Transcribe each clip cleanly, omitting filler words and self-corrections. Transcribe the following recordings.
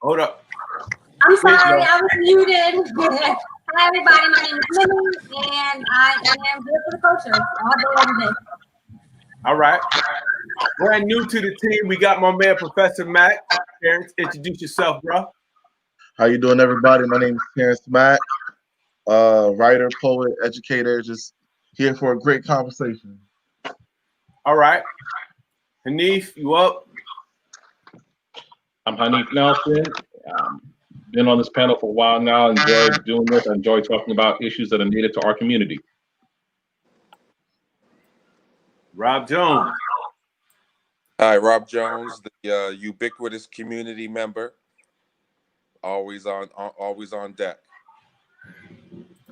Hold up. I'm sorry, I was muted. Hi, everybody. My name is Lily, and I am here for the culture all day, every day. All right. Brand new to the team, we got my man, Professor Mac. Terrence, introduce yourself, bro. How you doing, everybody? My name is Terrence Mack, writer, poet, educator, just here for a great conversation. All right. Hanif, you up? I'm Hanif Nelson. Been on this panel for a while now. Enjoy doing this. I enjoy talking about issues that are needed to our community. Rob Jones. Hi, Rob Jones, the ubiquitous community member, always on deck.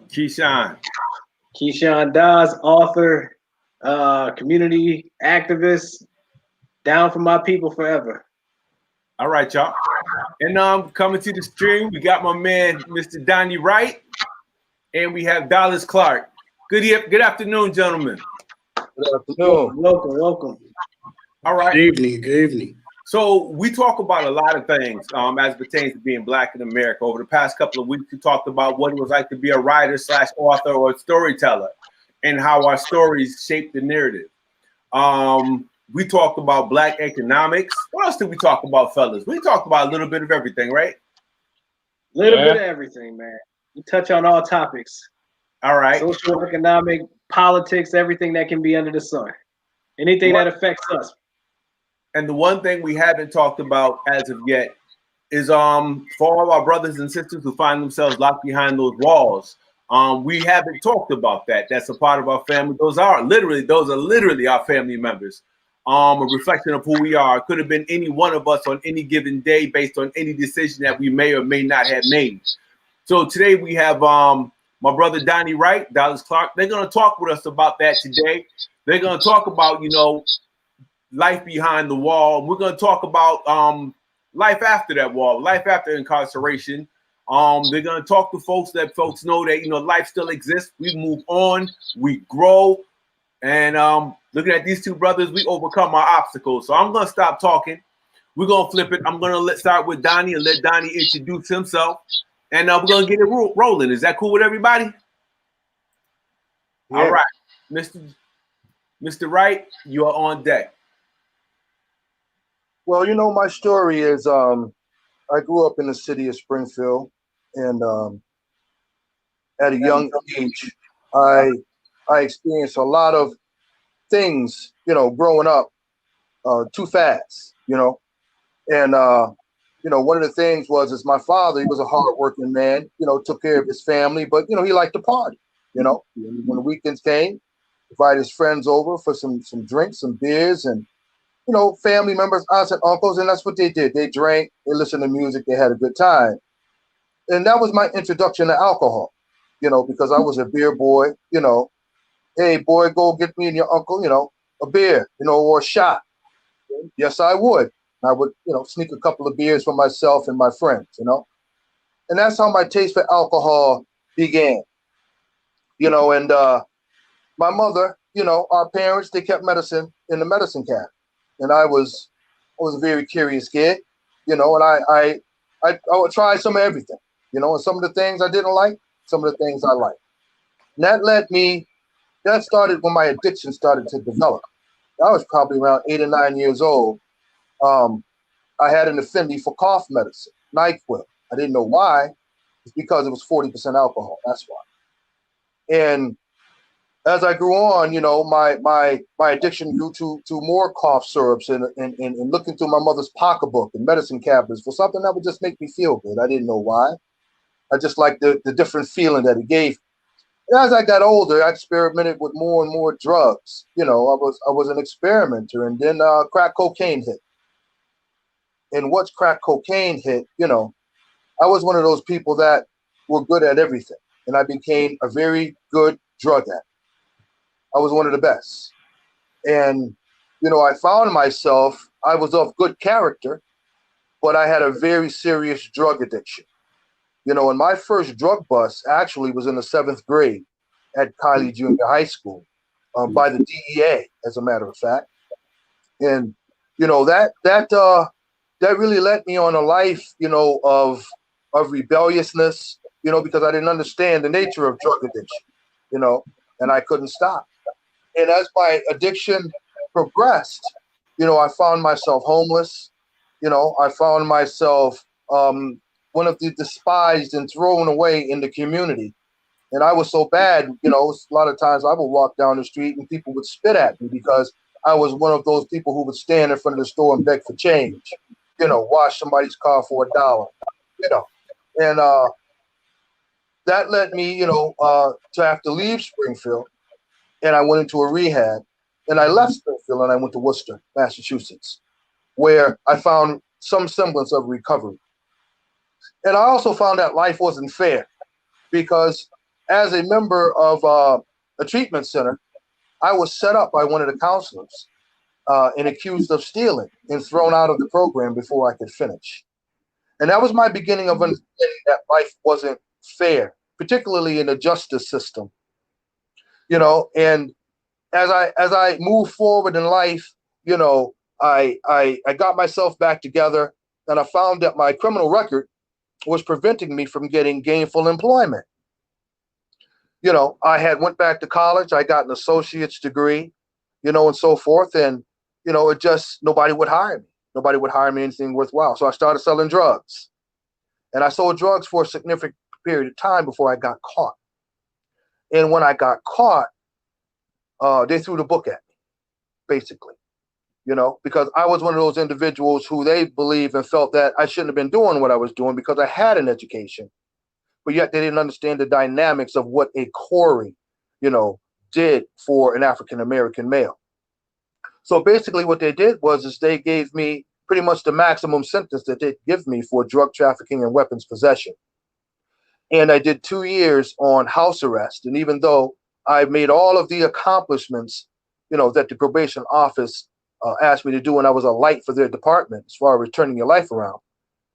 Keyshawn. Keyshawn Dawes, author, community activist, down for my people forever. All right, y'all. And coming to the stream, we got my man, Mr. Donnie Wright, and we have Dallas Clark. Good afternoon, gentlemen. Good afternoon. Welcome. All right. Good evening. So we talk about a lot of things as pertains to being Black in America. Over the past couple of weeks, we talked about what it was like to be a writer / author or storyteller and how our stories shape the narrative. We talked about Black economics. What else did we talk about, fellas? We talked about a little bit of everything, right? Little bit of everything, man. We touch on all topics. All right. Social, economic, politics, everything that can be under the sun. Anything that affects us. And the one thing we haven't talked about as of yet is for all our brothers and sisters who find themselves locked behind those walls. We haven't talked about that. That's a part of our family. Those are literally our family members. A reflection of who we are. It could have been any one of us on any given day based on any decision that we may or may not have made. So today we have my brother Donnie Wright, Dallas Clark. They're going to talk with us about that today. They're going to talk about, life behind the wall. We're going to talk about life after that wall, life after incarceration. They're going to talk to folks know that, life still exists. We move on, we grow. And looking at these two brothers, we overcome our obstacles. So I'm going to stop talking. We're going to flip it. I'm going to start with Donnie and let Donnie introduce himself. And we're going to get it rolling. Is that cool with everybody? Yeah. All right. Mr. Wright, you are on deck. Well, my story is I grew up in the city of Springfield, and at a young age, I experienced a lot of things, growing up too fast, and one of the things was my father. He was a hardworking man, took care of his family, but he liked to party. When the weekends came, invite his friends over for some drinks, some beers, and family members, aunts and uncles, and that's what they did. They drank, they listened to music, they had a good time. And that was my introduction to alcohol, because I was a beer boy, hey, boy, go get me and your uncle, a beer, or a shot. Yes, I would. I would, sneak a couple of beers for myself and my friends, And that's how my taste for alcohol began, and my mother, our parents, they kept medicine in the medicine cabinet. And I was a very curious kid, and I would try some of everything, and some of the things I didn't like, some of the things I liked. And that started when my addiction started to develop. I was probably around 8 or 9 years old. I had an affinity for cough medicine, NyQuil. I didn't know why. It's because it was 40% alcohol. That's why. And as I grew on, my addiction grew to more cough syrups and looking through my mother's pocketbook and medicine cabinets for something that would just make me feel good. I didn't know why. I just liked the different feeling that it gave. And as I got older, I experimented with more and more drugs. I was an experimenter, and then crack cocaine hit. And once crack cocaine hit, I was one of those people that were good at everything, and I became a very good drug addict. I was one of the best. And, I found myself, I was of good character, but I had a very serious drug addiction. And my first drug bust actually was in the 7th grade at Kylie Junior High School by the DEA, as a matter of fact. And, that that really led me on a life, of rebelliousness, because I didn't understand the nature of drug addiction, and I couldn't stop. And as my addiction progressed, I found myself homeless. I found myself one of the despised and thrown away in the community. And I was so bad, a lot of times I would walk down the street and people would spit at me because I was one of those people who would stand in front of the store and beg for change, wash somebody's car for $1, and that led me, to have to leave Springfield, and I went into a rehab, and I left Springfield and I went to Worcester, Massachusetts, where I found some semblance of recovery. And I also found that life wasn't fair because as a member of a treatment center, I was set up by one of the counselors and accused of stealing and thrown out of the program before I could finish. And that was my beginning of understanding that life wasn't fair, particularly in the justice system. And as I move forward in life, I got myself back together, and I found that my criminal record was preventing me from getting gainful employment. I had went back to college, I got an associate's degree, and so forth. And, it just, nobody would hire me. Nobody would hire me anything worthwhile. So I started selling drugs, and I sold drugs for a significant period of time before I got caught. And when I got caught, they threw the book at me, basically, because I was one of those individuals who they believed and felt that I shouldn't have been doing what I was doing because I had an education, but yet they didn't understand the dynamics of what a Corey, did for an African-American male. So basically what they did is they gave me pretty much the maximum sentence that they'd give me for drug trafficking and weapons possession. And I did 2 years on house arrest. And even though I made all of the accomplishments, that the probation office asked me to do, and I was a light for their department as far as turning your life around,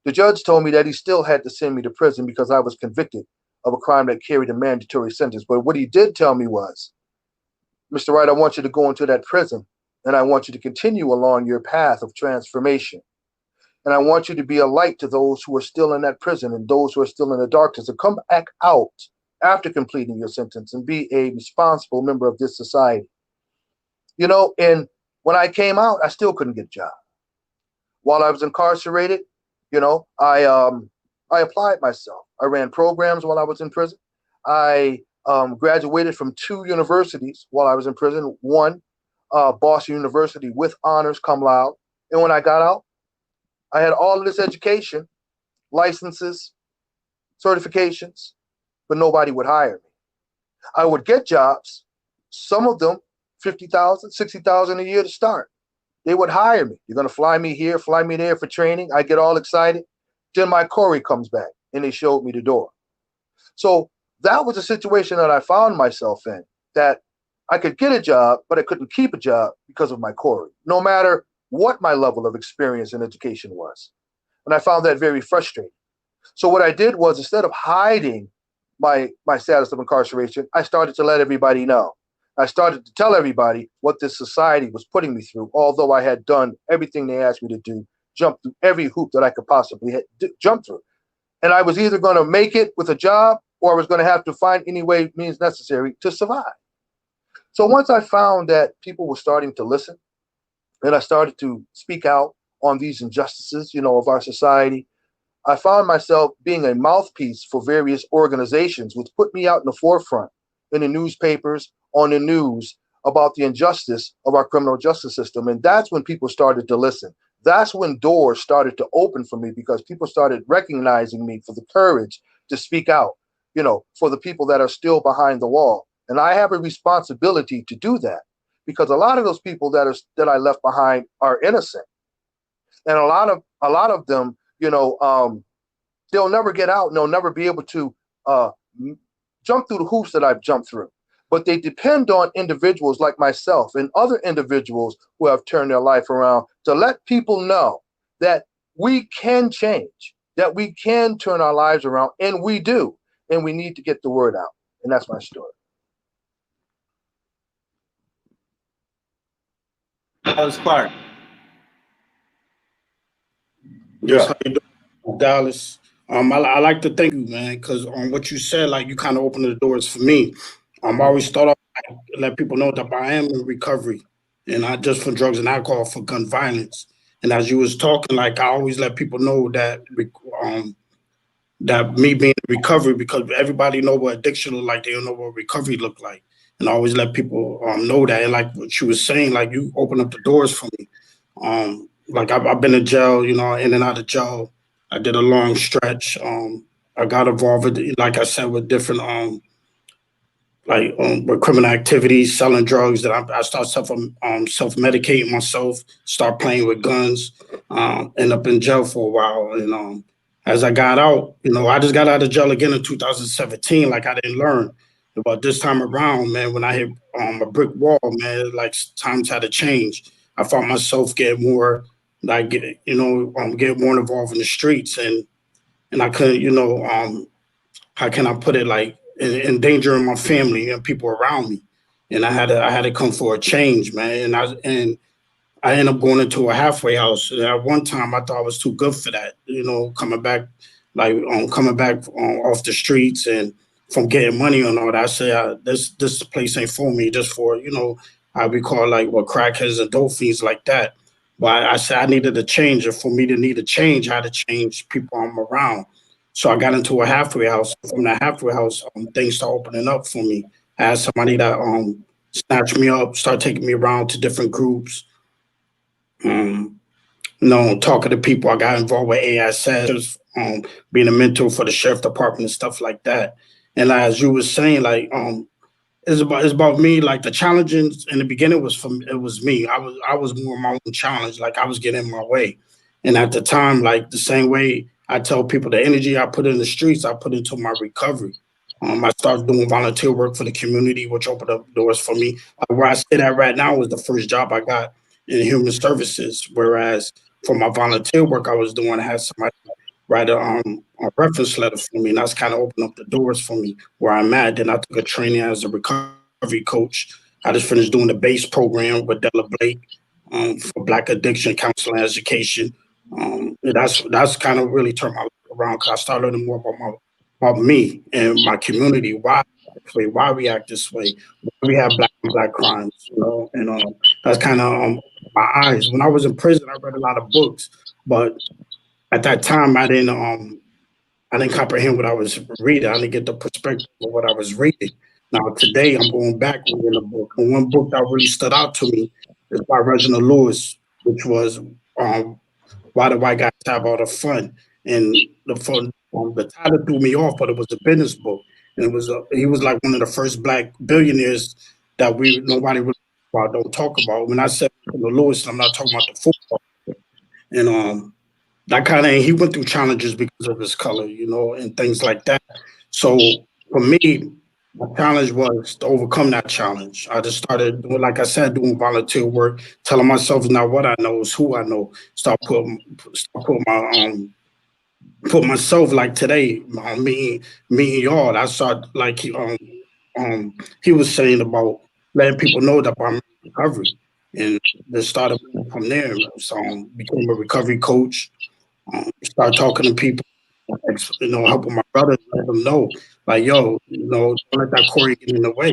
the judge told me that he still had to send me to prison because I was convicted of a crime that carried a mandatory sentence. But what he did tell me was, Mr. Wright, I want you to go into that prison, and I want you to continue along your path of transformation. And I want you to be a light to those who are still in that prison and those who are still in the darkness, to come back out after completing your sentence and be a responsible member of this society. And when I came out, I still couldn't get a job. While I was incarcerated, I applied myself. I ran programs while I was in prison. I graduated from 2 universities while I was in prison. One, Boston University with honors cum laude. And when I got out, I had all of this education, licenses, certifications, but nobody would hire me. I would get jobs, some of them $50,000, $60,000 a year to start. They would hire me. You're going to fly me here, fly me there for training. I get all excited. Then my Corey comes back and they showed me the door. So that was a situation that I found myself in, that I could get a job, but I couldn't keep a job because of my Corey, no matter what my level of experience and education was. And I found that very frustrating. So what I did was, instead of hiding my status of incarceration, I started to let everybody know. I started to tell everybody what this society was putting me through, although I had done everything they asked me to do, jumped through every hoop that I could possibly jump through. And I was either going to make it with a job, or I was going to have to find any way means necessary to survive. So once I found that people were starting to listen, and I started to speak out on these injustices, of our society, I found myself being a mouthpiece for various organizations, which put me out in the forefront in the newspapers, on the news, about the injustice of our criminal justice system. And that's when people started to listen. That's when doors started to open for me, because people started recognizing me for the courage to speak out, for the people that are still behind the wall. And I have a responsibility to do that, because a lot of those people that I left behind are innocent. And a lot of them, they'll never get out, and they'll never be able to jump through the hoops that I've jumped through. But they depend on individuals like myself and other individuals who have turned their life around to let people know that we can change, that we can turn our lives around, and we do. And we need to get the word out. And that's my story. Alice Clark. Yes, how you doing, Dallas? I like to thank you, man, because on what you said, like you kind of opened the doors for me. I always start off like, let people know that I am in recovery, and not just for drugs and alcohol, for gun violence. And as you was talking, like I always let people know that that me being in recovery, because everybody know what addiction look like, they don't know what recovery look like. And I always let people know that. And like what you was saying, like you open up the doors for me. Like I've been in jail, you know, in and out of jail. I did a long stretch. I got involved with, like I said, with different with criminal activities, selling drugs. That I start self medicating myself, start playing with guns, end up in jail for a while. And as I got out, you know, I just got out of jail again in 2017. Like I didn't learn. But this time around, man, when I hit a brick wall, man, like times had to change. I found myself getting more, like, get more involved in the streets, and I couldn't, how can I put it, like endangering my family and people around me, and I had to come for a change, man, and I ended up going into a halfway house. And at one time, I thought I was too good for that, you know, coming back off the streets and from getting money and all that. I say this place ain't for me, just for, you know, how we call like what crackheads and dope fiends like that. But I said I needed a change, and for me to need a change, I had to change people I'm around. So I got into a halfway house. From that halfway house, things started opening up for me. I had somebody that snatched me up, start taking me around to different groups. Talking to people. I got involved with ASS, being a mentor for the sheriff department and stuff like that. And as you were saying, like, it's about me. Like the challenges in the beginning it was me. I was more my own challenge. Like I was getting in my way. And at the time, like the same way I tell people, the energy I put in the streets, I put into my recovery. I started doing volunteer work for the community, which opened up doors for me. Where I sit at right now was the first job I got in human services. Whereas for my volunteer work I was doing, I had somebody write a reference letter for me, and that's kind of opened up the doors for me where I'm at. Then I took a training as a recovery coach. I just finished doing the BASE program with Della Blake for Black addiction counseling education. That's kind of really turned my life around, because I started learning more about me and my community, why we act this way, why we have black and black crimes, you know, and that's kind of my eyes. When I was in prison, I read a lot of books, but at that time I didn't comprehend what I was reading. I didn't get the perspective of what I was reading. Now today I'm going back reading a book, and one book that really stood out to me is by Reginald Lewis, which was Why the White Guys Have All the Fun. And the title threw me off, but it was a business book, and he was like one of the first black billionaires that nobody really don't talk about. When I said Lewis, I'm not talking about the football. And that kind of, he went through challenges because of his color, you know, and things like that. So for me, my challenge was to overcome that challenge. I just started doing, like I said, doing volunteer work, telling myself it's not what I know, it's who I know. Start putting put myself, like today, me and y'all. I started like he was saying about letting people know that I'm in recovery, and just started from there. So became a recovery coach. Start talking to people, you know, helping my brothers, let them know, like, yo, you know, don't let that Corey get in the way.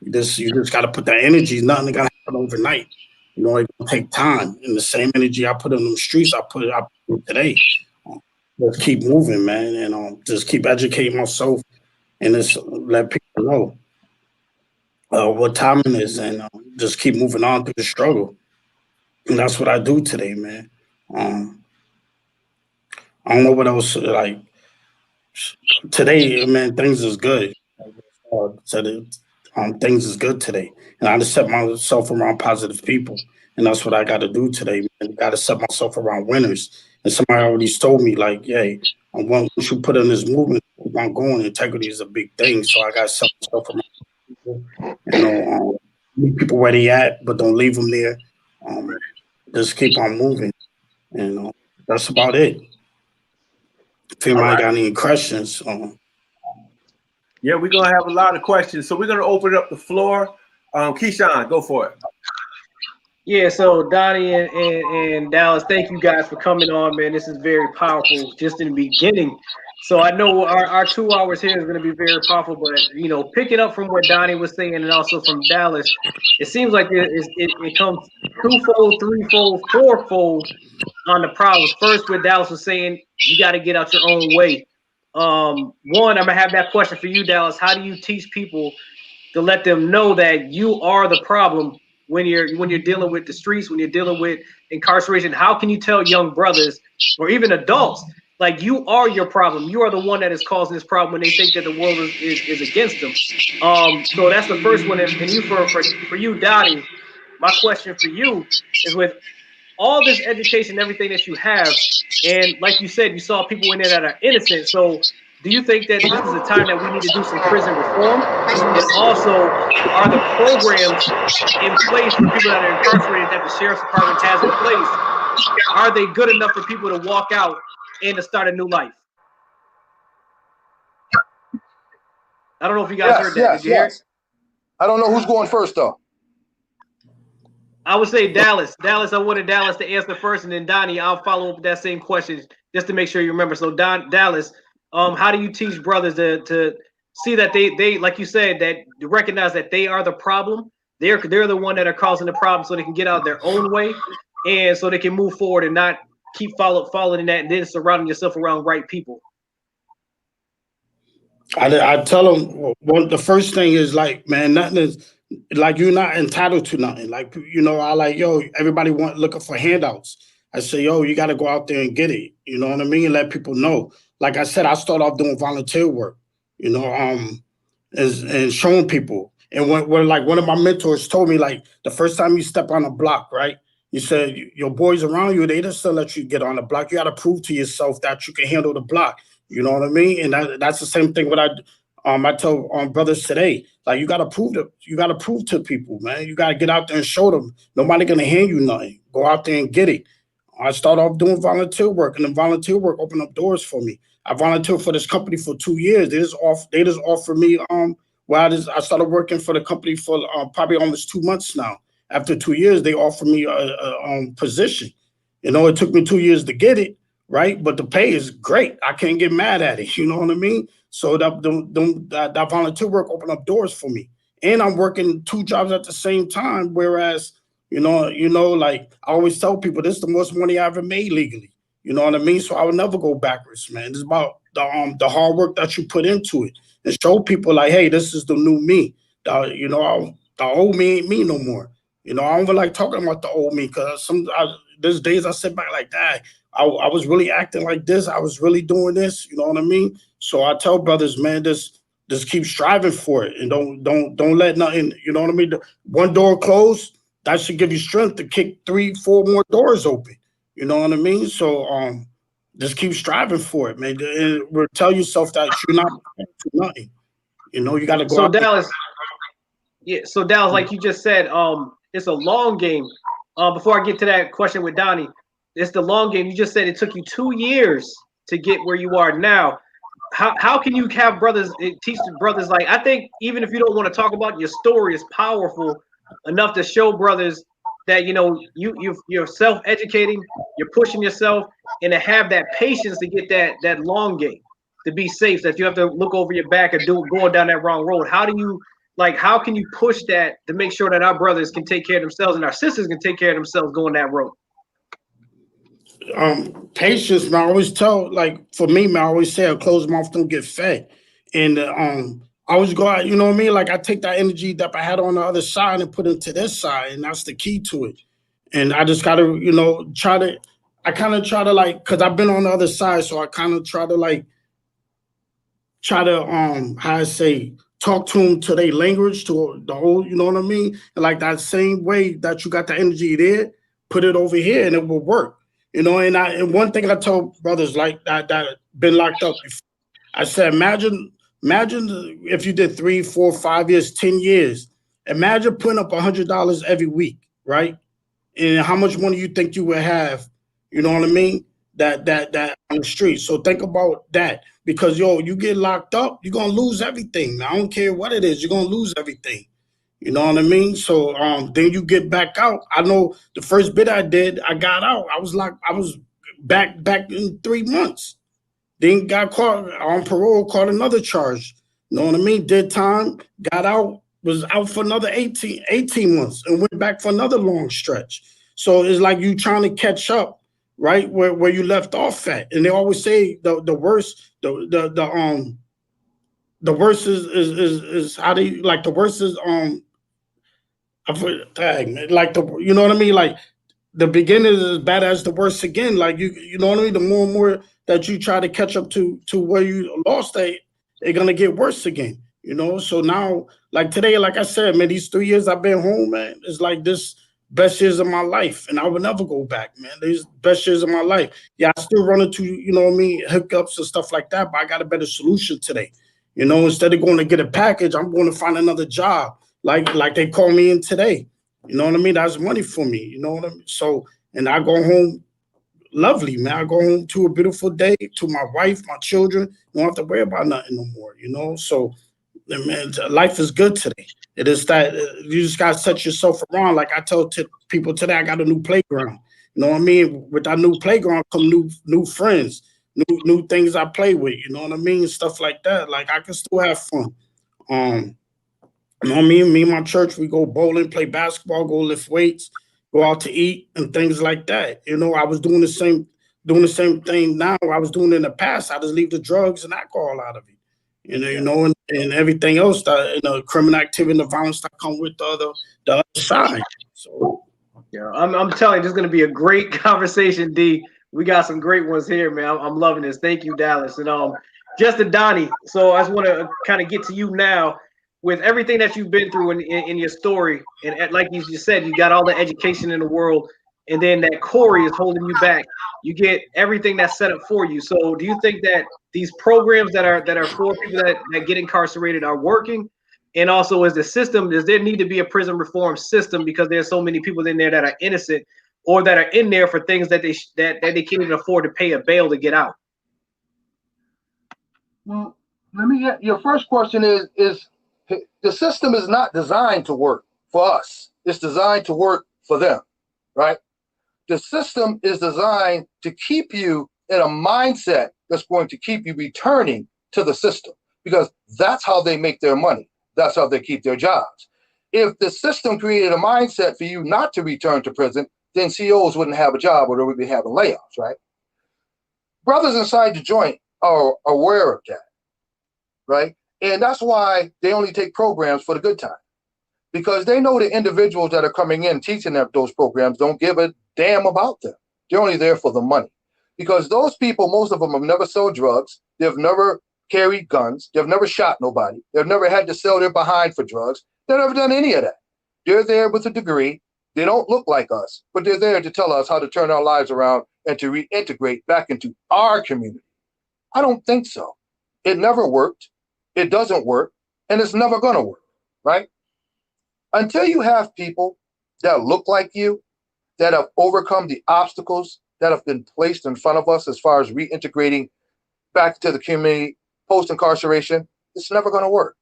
You just got to put that energy. Nothing gonna happen overnight. You know, it gonna take time. And the same energy I put in the streets, I put in today. Just keep moving, man, and just keep educating myself, and just let people know what time it is, and just keep moving on through the struggle. And that's what I do today, man. I don't know what else, like, today, man, things is good. Things is good today. And I just set myself around positive people. And that's what I got to do today, man. I got to set myself around winners. And somebody already told me, like, hey, once you put in this movement, keep on going. Integrity is a big thing. So I got to set myself around people. You know, meet people where they at, but don't leave them there. Just keep on moving. And that's about it. If anybody got any questions, yeah, we're gonna have a lot of questions, so we're gonna open up the floor. Keyshawn, go for it. Yeah, so Donnie and Dallas, thank you guys for coming on, man. This is very powerful just in the beginning. So I know our 2 hours here is going to be very powerful, but picking up from what Donnie was saying and also from Dallas, it seems like it comes twofold, threefold, fourfold on the problems. First, what Dallas was saying, you got to get out your own way. One, I'm gonna have that question for you, Dallas. How do you teach people to let them know that you are the problem when you're dealing with the streets, when you're dealing with incarceration? How can you tell young brothers or even adults, like, you are your problem? You are the one that is causing this problem when they think that the world is against them. So that's the first one. And you, for you, Dottie, my question for you is, with all this education, everything that you have, and like you said, you saw people in there that are innocent. So do you think that this is a time that we need to do some prison reform? And also, are the programs in place for people that are incarcerated that the sheriff's department has in place, are they good enough for people to walk out and to start a new life? I don't know if you guys heard that. Did you hear it? I don't know who's going first, though. I would say Dallas. Dallas, I wanted Dallas to answer first, and then Donnie, I'll follow up with that same question just to make sure you remember. So Dallas, how do you teach brothers to see that they like you said, that recognize that they are the problem? They're the one that are causing the problem, so they can get out their own way, and so they can move forward and not keep following that, and then surrounding yourself around right people. I tell them, well, the first thing is, like, man, nothing is like, you're not entitled to nothing. Like, I like, yo, everybody looking for handouts. I say, yo, you got to go out there and get it. You know what I mean? And let people know. Like I said, I started off doing volunteer work, and showing people. And when like one of my mentors told me, like, the first time you step on a block, right? You said your boys around you, they just don't let you get on the block. You got to prove to yourself that you can handle the block. You know what I mean? And that's the same thing what I tell brothers today. Like, you gotta prove to people, man. You gotta get out there and show them. Nobody gonna hand you nothing. Go out there and get it. I started off doing volunteer work, and the volunteer work opened up doors for me. I volunteered for this company for 2 years. They just offered me I started working for the company for probably almost 2 months now. After 2 years, they offered me a position. It took me 2 years to get it, right? But the pay is great. I can't get mad at it. You know what I mean? So that volunteer work opened up doors for me. And I'm working 2 jobs at the same time. Whereas, like, I always tell people, this is the most money I ever made legally. You know what I mean? So I would never go backwards, man. It's about the hard work that you put into it, and show people, like, hey, this is the new me. The old me ain't me no more. I don't even like talking about the old me, because there's days I sit back like that. I was really acting like this. I was really doing this. You know what I mean? So I tell brothers, man, just keep striving for it, and don't let nothing. You know what I mean? One door closed, that should give you strength to kick 3, 4 more doors open. You know what I mean? So just keep striving for it, man. And tell yourself that you're not to nothing. You got to go. So Dallas, So Dallas, like you just said, it's a long game. Before I get to that question with Donnie, it's the long game. You just said it took you 2 years to get where you are now. How can you have brothers teach the brothers? Like, I think even if you don't want to talk about, your story is powerful enough to show brothers that you're self-educating, you're pushing yourself, and to have that patience to get that long game, to be safe, that you have to look over your back and going down that wrong road. How can you push that to make sure that our brothers can take care of themselves and our sisters can take care of themselves going that road? Patience, man. I always tell, like, for me, man, I always say a closed mouth don't get fed. And I always go out, you know what I mean? Like, I take that energy that I had on the other side and put it to this side, and that's the key to it. And I just gotta, I kind of try to, like, because I've been on the other side, so I kind of try to how I say, talk to them to their language, to the whole, you know what I mean? And like that same way that you got the energy there, put it over here and it will work. And one thing I tell brothers like that been locked up before, I said, imagine if you did 3, 4, 5 years, 10 years, imagine putting up $100 every week, right? And how much money you think you would have, you know what I mean? That on the street. So think about that, because you get locked up, you're gonna lose everything. I don't care what it is, you're gonna lose everything. You know what I mean? So then you get back out. I know the first bit I did, I got out. I was back in 3 months. Then got caught on parole, caught another charge. You know what I mean? Did time, got out, was out for another 18 months and went back for another long stretch. So it's like you trying to catch up, right? Where you left off at. And they always say the worst, the worst is how do you like the worst is like the, you know what I mean? Like the beginning is as bad as the worst again. Like you know what I mean? The more and more that you try to catch up to where you lost, they're gonna get worse again. You know, so now, like today, like I said, man, these 3 years I've been home, man, it's like this best years of my life, and I would never go back, man. These best years of my life. Yeah, I still run into, you know what I mean, hiccups and stuff like that, but I got a better solution today. You know, instead of going to get a package, I'm going to find another job, like they call me in today. You know what I mean? That's money for me. You know what I mean? So, and I go home lovely, man. I go home to a beautiful day, to my wife, my children. Don't have to worry about nothing no more, you know? So, man, life is good today. It is that you just got to set yourself around. Like I tell people today, I got a new playground. You know what I mean? With that new playground come new friends, new things I play with. You know what I mean? Stuff like that. Like I can still have fun. You know what I mean? Me and my church, we go bowling, play basketball, go lift weights, go out to eat and things like that. You know, I was doing the same thing now I was doing in the past. I just leave the drugs and alcohol out of it. You know, and everything else that, you know, criminal activity and the violence that come with the other side. So yeah, I'm telling you, this is gonna be a great conversation, D. We got some great ones here, man. I'm loving this. Thank you, Dallas. And Justin, Donnie. So I just want to kind of get to you now. With everything that you've been through in your story, and like you just said, you got all the education in the world, and then that Corey is holding you back. You get everything that's set up for you. So do you think that these programs that are for people that get incarcerated are working? And also, is the system, does there need to be a prison reform system because there's so many people in there that are innocent or that are in there for things that they can't even afford to pay a bail to get out? Well, let me get your first question is the system is not designed to work for us. It's designed to work for them, right? The system is designed to keep you in a mindset that's going to keep you returning to the system because that's how they make their money. That's how they keep their jobs. If the system created a mindset for you not to return to prison, then CEOs wouldn't have a job or they would be having layoffs, right? Brothers inside the joint are aware of that, right? And that's why they only take programs for the good time, because they know the individuals that are coming in teaching them those programs don't give a damn about them. They're only there for the money, because those people, most of them have never sold drugs. They've never carried guns. They've never shot nobody. They've never had to sell their behind for drugs. They've never done any of that. They're there with a degree. They don't look like us, but they're there to tell us how to turn our lives around and to reintegrate back into our community. I don't think so. It never worked. It doesn't work, and it's never going to work, right? Until you have people that look like you, that have overcome the obstacles that have been placed in front of us as far as reintegrating back to the community post-incarceration, it's never going to work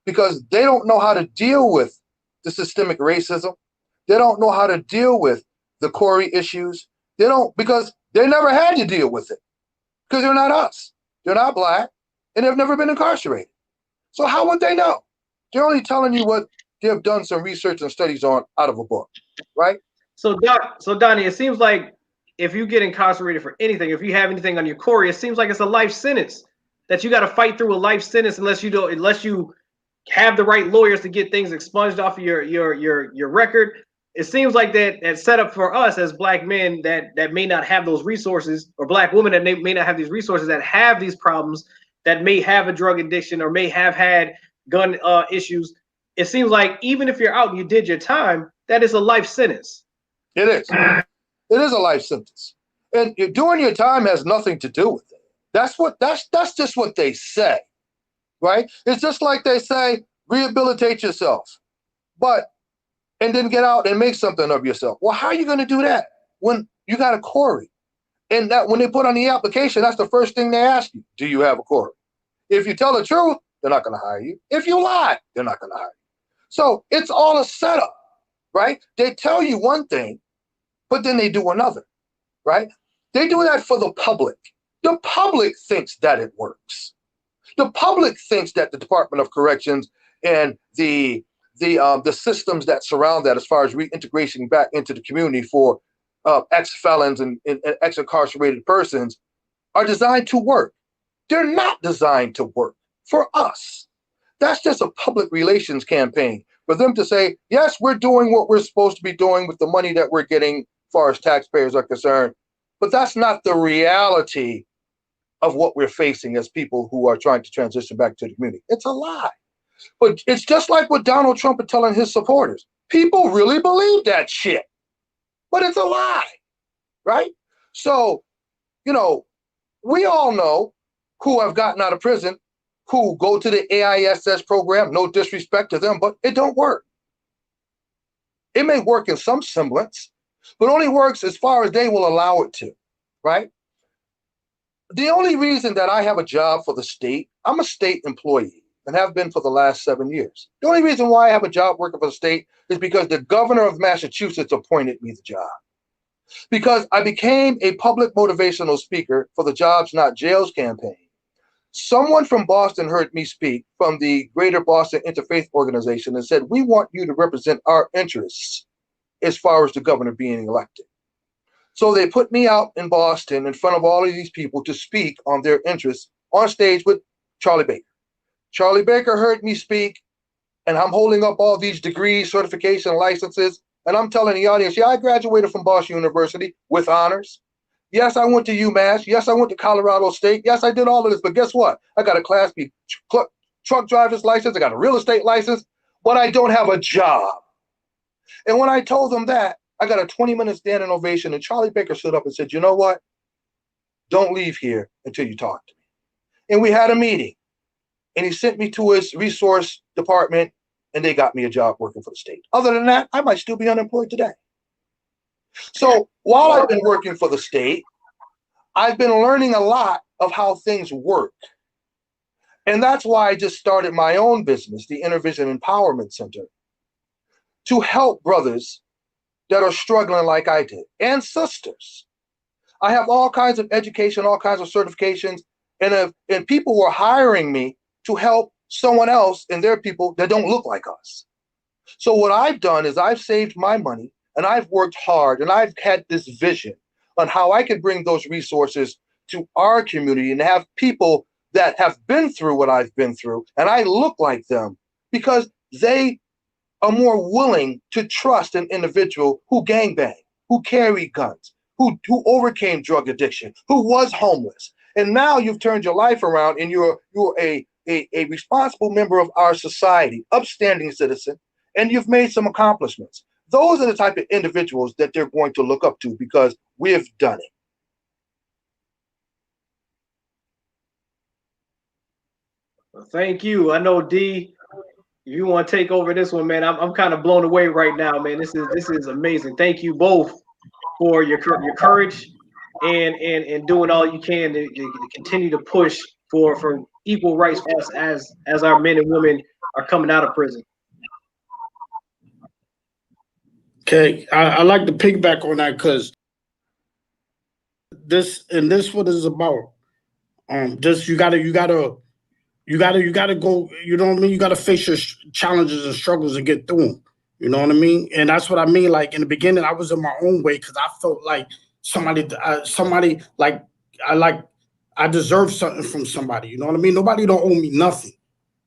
because they don't know how to deal with the systemic racism. They don't know how to deal with the Corey issues. They don't, because they never had to deal with it because they're not us. They're not Black. And they've never been incarcerated. So how would they know? They're only telling you what they've done some research and studies on out of a book, right? So Donnie, it seems like if you get incarcerated for anything, if you have anything on your Corey, it seems like it's a life sentence that you got to fight through a life sentence unless you have the right lawyers to get things expunged off of your record. It seems like that's set up for us as Black men that may not have those resources, or Black women that may not have these resources, that have these problems, that may have a drug addiction or may have had gun issues. It seems like even if you're out and you did your time, that is a life sentence. It is. It is a life sentence. And doing your time has nothing to do with it. That's just what they say, right? It's just like they say, rehabilitate yourself, and then get out and make something of yourself. Well, how are you going to do that when you got a Corey? And that when they put on the application, that's the first thing they ask you. Do you have a Corey? If you tell the truth, they're not going to hire you. If you lie, they're not going to hire you. So it's all a setup, right? They tell you one thing, but then they do another, right? They do that for the public. The public thinks that it works. The public thinks that the Department of Corrections and the systems that surround that, as far as reintegration back into the community for ex-felons and ex-incarcerated persons, are designed to work. They're not designed to work for us. That's just a public relations campaign for them to say, yes, we're doing what we're supposed to be doing with the money that we're getting as far as taxpayers are concerned. But that's not the reality of what we're facing as people who are trying to transition back to the community. It's a lie. But it's just like what Donald Trump is telling his supporters. People really believe that shit, but it's a lie, right? So, you know, we all know who have gotten out of prison, who go to the AISS program, no disrespect to them, but it don't work. It may work in some semblance, but only works as far as they will allow it to, right? The only reason that I have a job for the state, I'm a state employee and have been for the last 7 years. The only reason why I have a job working for the state is because the governor of Massachusetts appointed me the job. Because I became a public motivational speaker for the Jobs Not Jails campaign. Someone from Boston heard me speak from the Greater Boston Interfaith Organization and said, we want you to represent our interests as far as the governor being elected. So they put me out in Boston in front of all of these people to speak on their interests on stage with Charlie Baker. Charlie Baker heard me speak, and I'm holding up all these degrees, certification, licenses, and I'm telling the audience, yeah, I graduated from Boston University with honors. Yes, I went to UMass. Yes, I went to Colorado State. Yes, I did all of this, but guess what? I got a Class B truck driver's license. I got a real estate license, but I don't have a job. And when I told them that, I got a 20-minute standing ovation, and Charlie Baker stood up and said, you know what? Don't leave here until you talk to me. And we had a meeting, and he sent me to his resource department, and they got me a job working for the state. Other than that, I might still be unemployed today. So while I've been working for the state, I've been learning a lot of how things work. And that's why I just started my own business, the Intervision Empowerment Center, to help brothers that are struggling like I did, and sisters. I have all kinds of education, all kinds of certifications, and people were hiring me to help someone else and their people that don't look like us. So what I've done is I've saved my money, and I've worked hard, and I've had this vision on how I can bring those resources to our community and have people that have been through what I've been through, and I look like them because they are more willing to trust an individual who gangbang, who carried guns, who overcame drug addiction, who was homeless. And now you've turned your life around and you're a responsible member of our society, upstanding citizen, and you've made some accomplishments. Those are the type of individuals that they're going to look up to because we've done it. Thank you. I know D, if you want to take over this one, man, I'm kind of blown away right now, man. This is amazing. Thank you both for your courage and doing all you can to continue to push for equal rights for us as our men and women are coming out of prison. Okay, I like to piggyback on that because this what it's about. Just you gotta go. You know what I mean. You gotta face your challenges and struggles and get through them. You know what I mean. And that's what I mean. Like in the beginning, I was in my own way because I felt like I deserve something from somebody. You know what I mean. Nobody don't owe me nothing.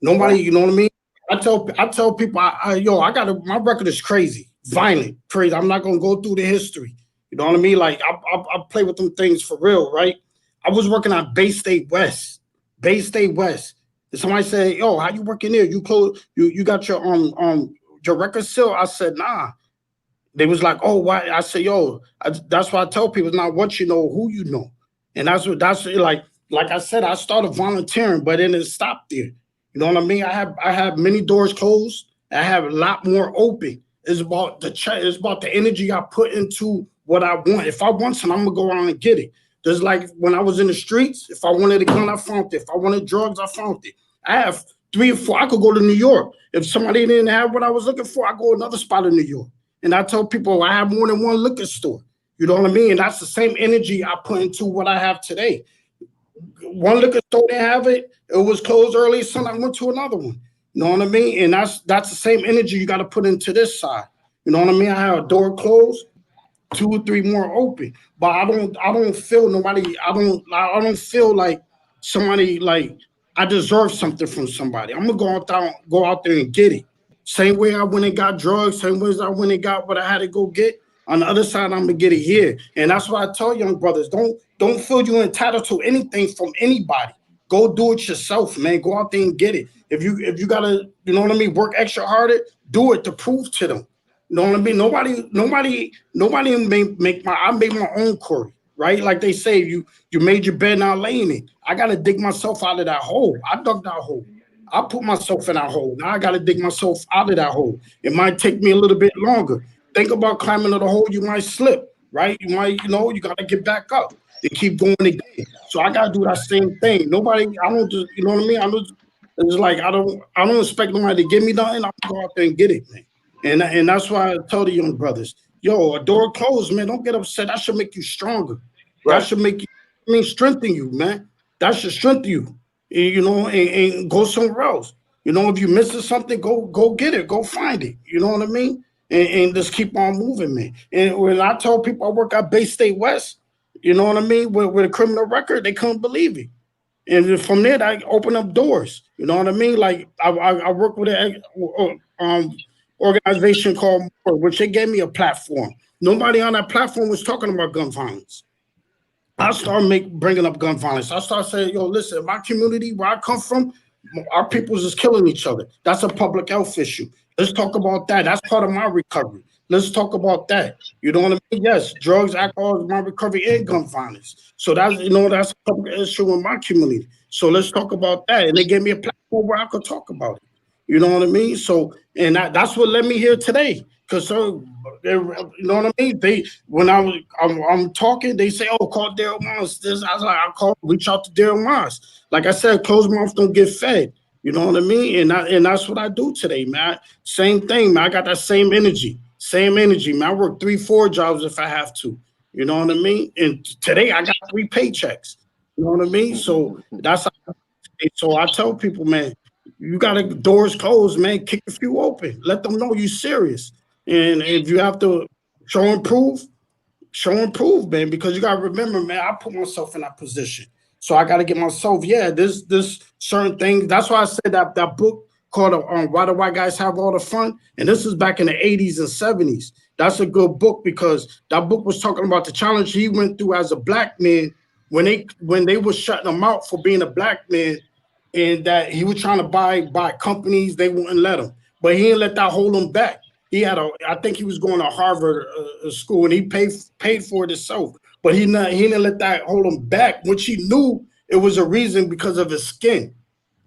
Nobody. You know what I mean. I tell people, my record is crazy. Violent, crazy. I'm not gonna go through the history. You know what I mean? Like I play with them things for real, right? I was working on Bay State West. And somebody said, "Yo, how you working there? You got your record still?" I said, "Nah." They was like, "Oh, why?" I said, "Yo, that's why I tell people it's not what you know, who you know." And that's like I said, I started volunteering, but then it stopped there. You know what I mean? I have many doors closed. I have a lot more open. It's about the energy I put into what I want. If I want something, I'm gonna go around and get it. Just like when I was in the streets, if I wanted a gun, I found it. If I wanted drugs, I found it. I have 3 or 4. I could go to New York. If somebody didn't have what I was looking for, I go another spot in New York. And I tell people I have more than one liquor store. You know what I mean? And that's the same energy I put into what I have today. One liquor store didn't have it. It was closed early, so I went to another one. You know what I mean? And that's the same energy you got to put into this side. You know what I mean? I have a door closed, 2 or 3 more open, but I don't feel nobody. I don't feel like somebody like I deserve something from somebody. I'm gonna go out there and get it. Same way I went and got drugs. Same way as I went and got what I had to go get. On the other side, I'm gonna get it here, and that's why I tell young brothers: don't feel you're entitled to anything from anybody. Go do it yourself, man. Go out there and get it. If you gotta, you know what I mean, work extra harder, do it to prove to them. You know what I mean? Nobody make I made my own Corey, right? Like they say, you made your bed, now lay in it. I gotta dig myself out of that hole. I dug that hole. I put myself in that hole. Now I gotta dig myself out of that hole. It might take me a little bit longer. Think about climbing to the hole, you might slip, right? You might, you gotta get back up and keep going again. So I gotta do that same thing. Nobody, I don't just, you know what I mean? It's like I don't expect nobody to give me nothing. I'm gonna go out there and get it, man. And that's why I tell the young brothers, yo, a door closed, man. Don't get upset. That should make you stronger. Right. That should make you, strengthen you, man. That should strengthen you, and go somewhere else. If you're missing something, go get it. Go find it. You know what I mean? And just keep on moving, man. And when I tell people I work at Bay State West, you know what I mean? With a criminal record, they couldn't believe it. And from there, I open up doors. You know what I mean? Like I work with an organization called MORE, which they gave me a platform. Nobody on that platform was talking about gun violence. I started bringing up gun violence. I started saying, yo, listen, my community, where I come from, our people's is killing each other. That's a public health issue. Let's talk about that. That's part of my recovery. Let's talk about that. You know what I mean? Yes, drugs, alcohol is my recovery, and gun violence. So that's a public issue in my community. So let's talk about that. And they gave me a platform where I could talk about it. You know what I mean? So, and that's what led me here today. Because, you know what I mean? When I'm talking, they say, "Oh, call Daryl Miles." I was like, reach out to Daryl Miles. Like I said, closed mouths don't get fed. You know what I mean? And that's what I do today, man. Same thing, man. I got that same energy, man. I work 3-4 jobs if I have to. You know what I mean? And today I got 3 paychecks. You know what I mean? So that's how. So I tell people, man, you got doors closed, man. Kick a few open. Let them know you're serious. And if you have to show and prove, man. Because you got to remember, man, I put myself in that position. So I got to get myself, this certain thing. That's why I said that book called Why the White Guys Have All the Fun. And this is back in the 80s and 70s. That's a good book because that book was talking about the challenge he went through as a black man when they was shutting him out for being a black man, and that he was trying to buy companies, they wouldn't let him. But he didn't let that hold him back. I think he was going to Harvard school, and he paid for it himself. But he didn't let that hold him back, which he knew it was a reason because of his skin.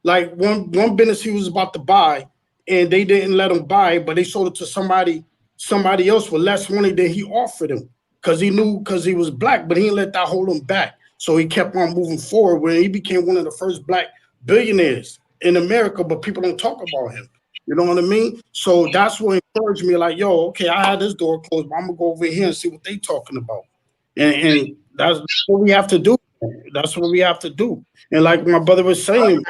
Like one business he was about to buy, and they didn't let him buy, but they sold it to somebody else for less money than he offered him because he was black, but he didn't let that hold him back. So he kept on moving forward when he became one of the first black billionaires in America, but people don't talk about him. You know what I mean? So that's what encouraged me, like, yo, okay, I had this door closed, but I'm gonna go over here and see what they talking about. And that's what we have to do. That's what we have to do. And like my brother was saying,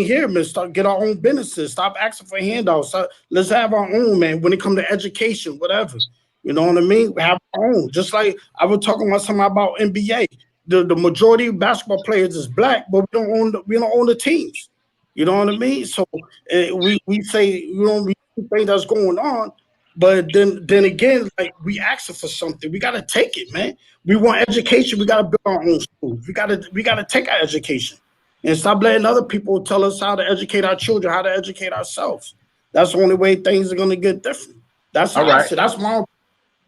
here, man, get our own businesses. Stop asking for handouts. Let's have our own, man. When it comes to education, whatever. You know what I mean? We have our own. Just like I was talking about something about NBA. The majority of basketball players is black, but we don't own the teams. You know what I mean? So we say we think that's going on, but then again, like we asking for something, we gotta take it, man. We want education, we gotta build our own schools. We gotta take our education and stop letting other people tell us how to educate our children, how to educate ourselves. That's the only way things are gonna get different. That's all right. That's my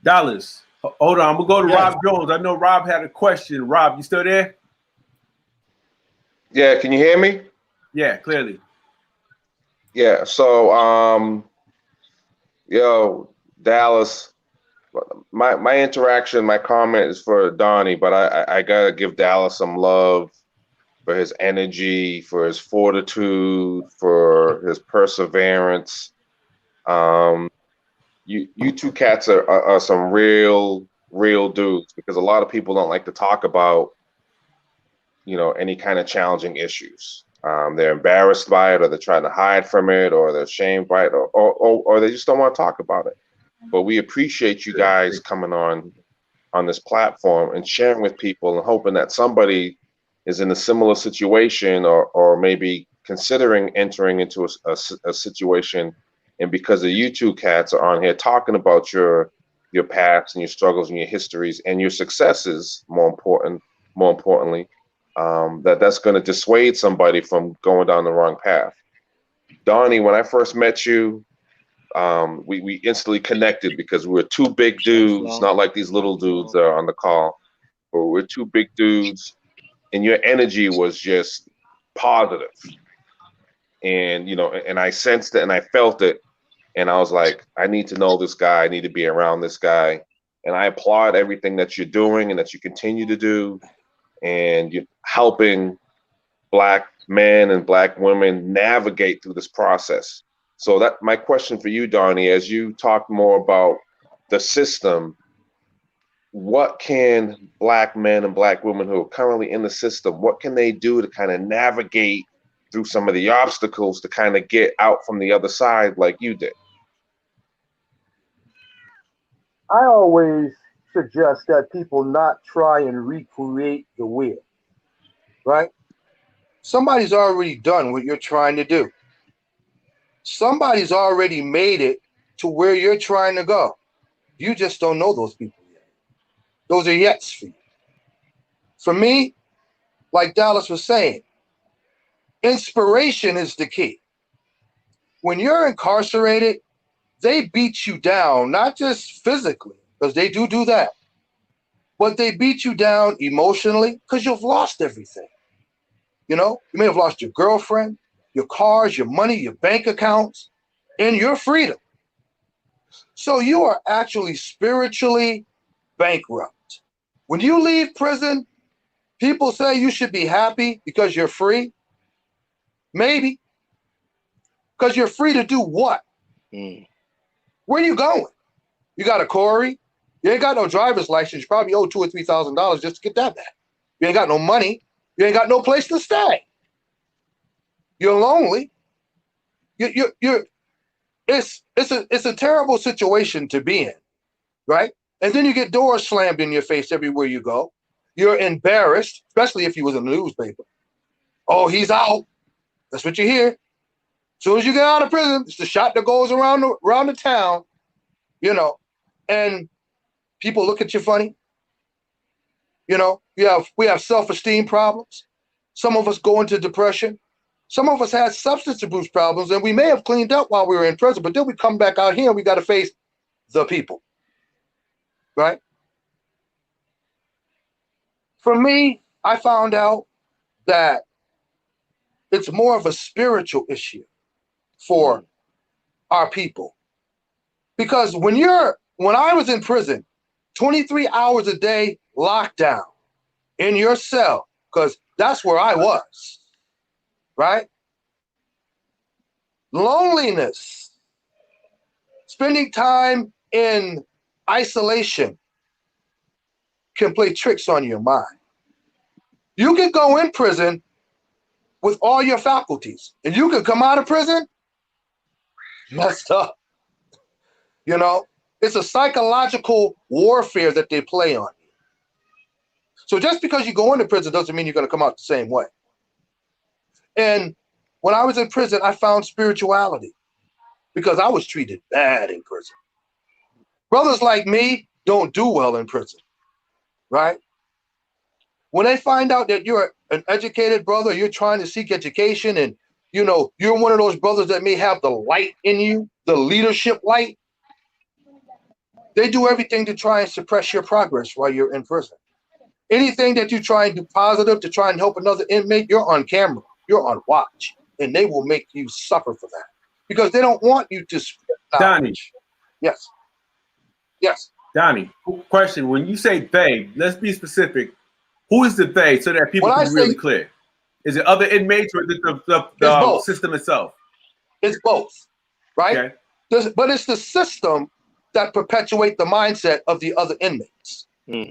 Dallas. Hold on, I'm gonna go to Rob Jones. I know Rob had a question. Rob, you still there? Yeah, can you hear me? Yeah, clearly. Yeah, so Dallas, my interaction, my comment is for Donnie, but I gotta give Dallas some love for his energy, for his fortitude, for his perseverance. You two cats are some real dudes, because a lot of people don't like to talk about, you know, any kind of challenging issues. They're embarrassed by it, or they're trying to hide from it, or they're ashamed by it, or they just don't want to talk about it. But we appreciate you guys coming on this platform and sharing with people, and hoping that somebody is in a similar situation, or maybe considering entering into a situation. And because of you two cats are on here talking about your past and your struggles and your histories and your successes, more importantly, that's going to dissuade somebody from going down the wrong path. Donnie, when I first met you, we instantly connected because we were two big dudes, not like these little dudes that are on the call, but we're two big dudes, and your energy was just positive. And, you know, and I sensed it and I felt it. And I was like, I need to know this guy. I need to be around this guy. And I applaud everything that you're doing and that you continue to do, and you're helping Black men and Black women navigate through this process. So that my question for you, Donnie, as you talk more about the system, what can Black men and Black women who are currently in the system, what can they do to kind of navigate through some of the obstacles to kind of get out from the other side like you did? I always suggest that people not try and recreate the wheel, right? Somebody's already done what you're trying to do. Somebody's already made it to where you're trying to go. You just don't know those people yet. Those are yets for you. For me, like Dallas was saying, inspiration is the key. When you're incarcerated, they beat you down, not just physically, because they do that, but they beat you down emotionally because you've lost everything. You know, you may have lost your girlfriend, your cars, your money, your bank accounts, and your freedom. So you are actually spiritually bankrupt. When you leave prison, people say you should be happy because you're free. Maybe. Because you're free to do what? Where are you going? You got a Corey? You ain't got no driver's license. You probably owe $2,000 or $3,000 just to get that back. You ain't got no money. You ain't got no place to stay. You're lonely. It's a terrible situation to be in, right? And then you get doors slammed in your face everywhere you go. You're embarrassed, especially if you was in the newspaper. Oh, he's out. That's what you hear. As soon as you get out of prison, it's the shot that goes around the town, you know, and people look at you funny. You know, we have self-esteem problems. Some of us go into depression. Some of us had substance abuse problems, and we may have cleaned up while we were in prison, but then we come back out here and we got to face the people, right? For me, I found out that it's more of a spiritual issue for our people. Because when I was in prison, 23 hours a day, locked down in your cell, because that's where I was, right? Loneliness, spending time in isolation can play tricks on your mind. You can go in prison with all your faculties, and you can come out of prison messed up. You know, it's a psychological warfare that they play on you. So just because you go into prison doesn't mean you're going to come out the same way. And when I was in prison, I found spirituality because I was treated bad in prison. Brothers like me don't do well in prison, right? When they find out that you're an educated brother, you're trying to seek education, and you know you're one of those brothers that may have the light in you, the leadership light, they do everything to try and suppress your progress while you're in prison. Anything that you try and do positive to try and help another inmate, you're on camera, you're on watch, and they will make you suffer for that because they don't want you to spread knowledge. Donnie. Yes. Donnie, question. When you say they, let's be specific. Who is the they so that people can be really clear? Is it other inmates or is it the both. system itself? It's both, right? Okay. But it's the system that perpetuate the mindset of the other inmates,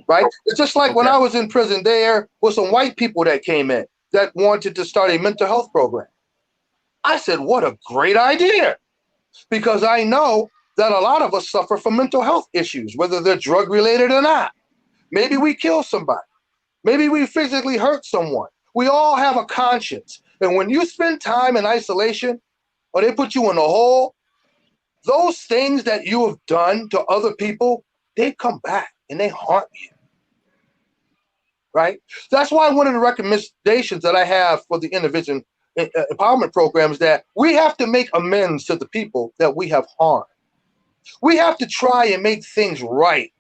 right? It's just like when I was in prison, there were some white people that came in that wanted to start a mental health program. I said, what a great idea, because I know that a lot of us suffer from mental health issues, whether they're drug related or not. Maybe we kill somebody. Maybe we physically hurt someone. We all have a conscience. And when you spend time in isolation or they put you in a hole, those things that you have done to other people, they come back and they haunt you, right? That's why one of the recommendations that I have for the intervention empowerment program is that we have to make amends to the people that we have harmed. We have to try and make things right,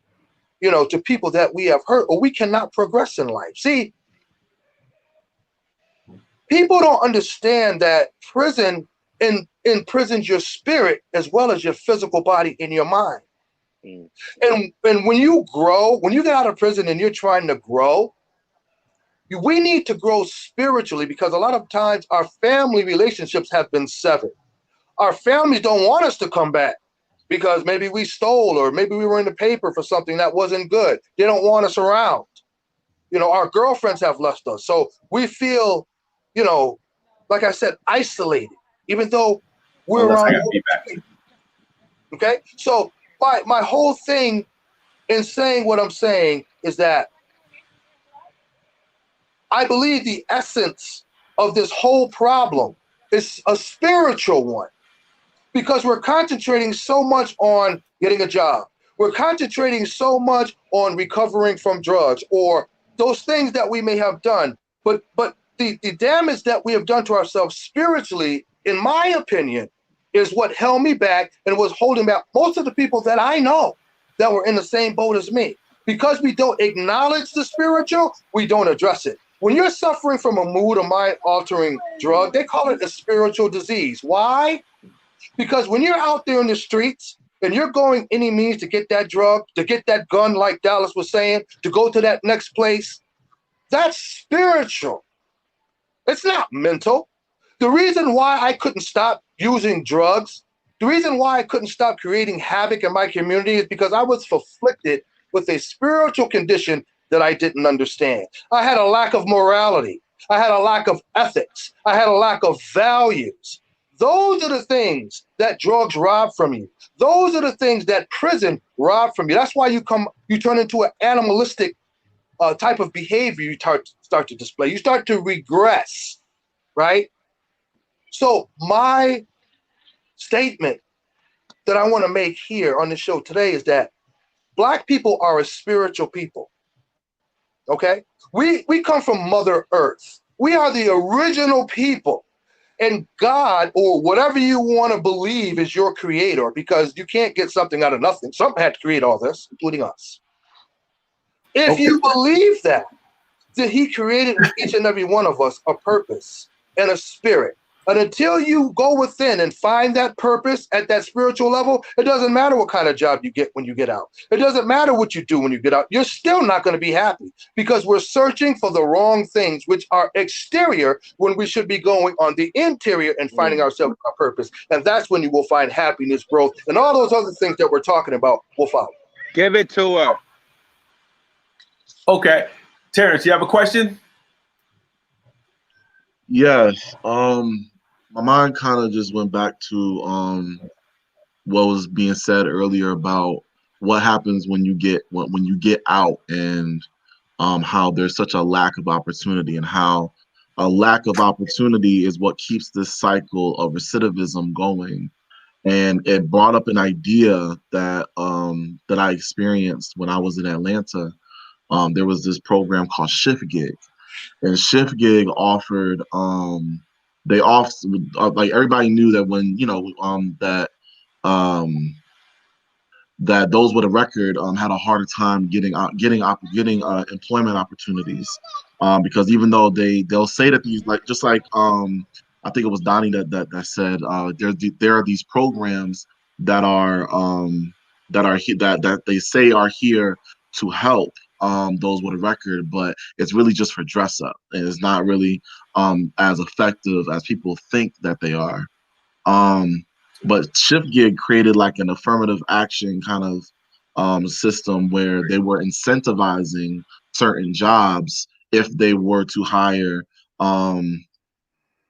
to people that we have hurt, or we cannot progress in life. See, people don't understand that prison imprisons your spirit as well as your physical body and your mind. And when you grow, when you get out of prison and you're trying to grow, we need to grow spiritually, because a lot of times our family relationships have been severed. Our families don't want us to come back because maybe we stole or maybe we were in the paper for something that wasn't good. They don't want us around. Our girlfriends have left us. So we feel, like I said, isolated, even though we're around. Okay? So my whole thing in saying what I'm saying is that I believe the essence of this whole problem is a spiritual one, because we're concentrating so much on getting a job. We're concentrating so much on recovering from drugs or those things that we may have done. But the damage that we have done to ourselves spiritually, in my opinion, is what held me back and was holding back most of the people that I know that were in the same boat as me. Because we don't acknowledge the spiritual, we don't address it. When you're suffering from a mood or mind-altering drug, they call it a spiritual disease. Why? Because when you're out there in the streets and you're going any means to get that drug, to get that gun, like Dallas was saying, to go to that next place, that's spiritual. It's not mental. The reason why I couldn't stop using drugs, the reason why I couldn't stop creating havoc in my community is because I was afflicted with a spiritual condition that I didn't understand. I had a lack of morality. I had a lack of ethics. I had a lack of values. Those are the things that drugs rob from you. Those are the things that prison rob from you. That's why you turn into an animalistic type of behavior you start to display. You start to regress, right? So my statement that I want to make here on the show today is that Black people are a spiritual people. Okay? We come from Mother Earth. We are the original people. And God, or whatever you want to believe, is your creator, because you can't get something out of nothing. Something had to create all this, including us. If you believe that he created each and every one of us a purpose and a spirit. And until you go within and find that purpose at that spiritual level, it doesn't matter what kind of job you get when you get out. It doesn't matter what you do when you get out. You're still not going to be happy, because we're searching for the wrong things, which are exterior, when we should be going on the interior and finding ourselves our purpose. And that's when you will find happiness, growth, and all those other things that we're talking about will follow. Give it to her. Okay. Terrence, you have a question? Yes. My mind kind of just went back to what was being said earlier about what happens when you get out, and how there's such a lack of opportunity, and how a lack of opportunity is what keeps this cycle of recidivism going. And it brought up an idea that that I experienced when I was in Atlanta. There was this program called Shift Gig, and Shift Gig offered they often like everybody knew that when that those with a record had a harder time getting employment opportunities, because even though they'll say that these, like, just like I think it was Donnie that said there are these programs that they say are here to help, those with a record, but it's really just for dress up, and it's not really as effective as people think that they are. But Shift Gig created like an affirmative action kind of system where they were incentivizing certain jobs if they were to hire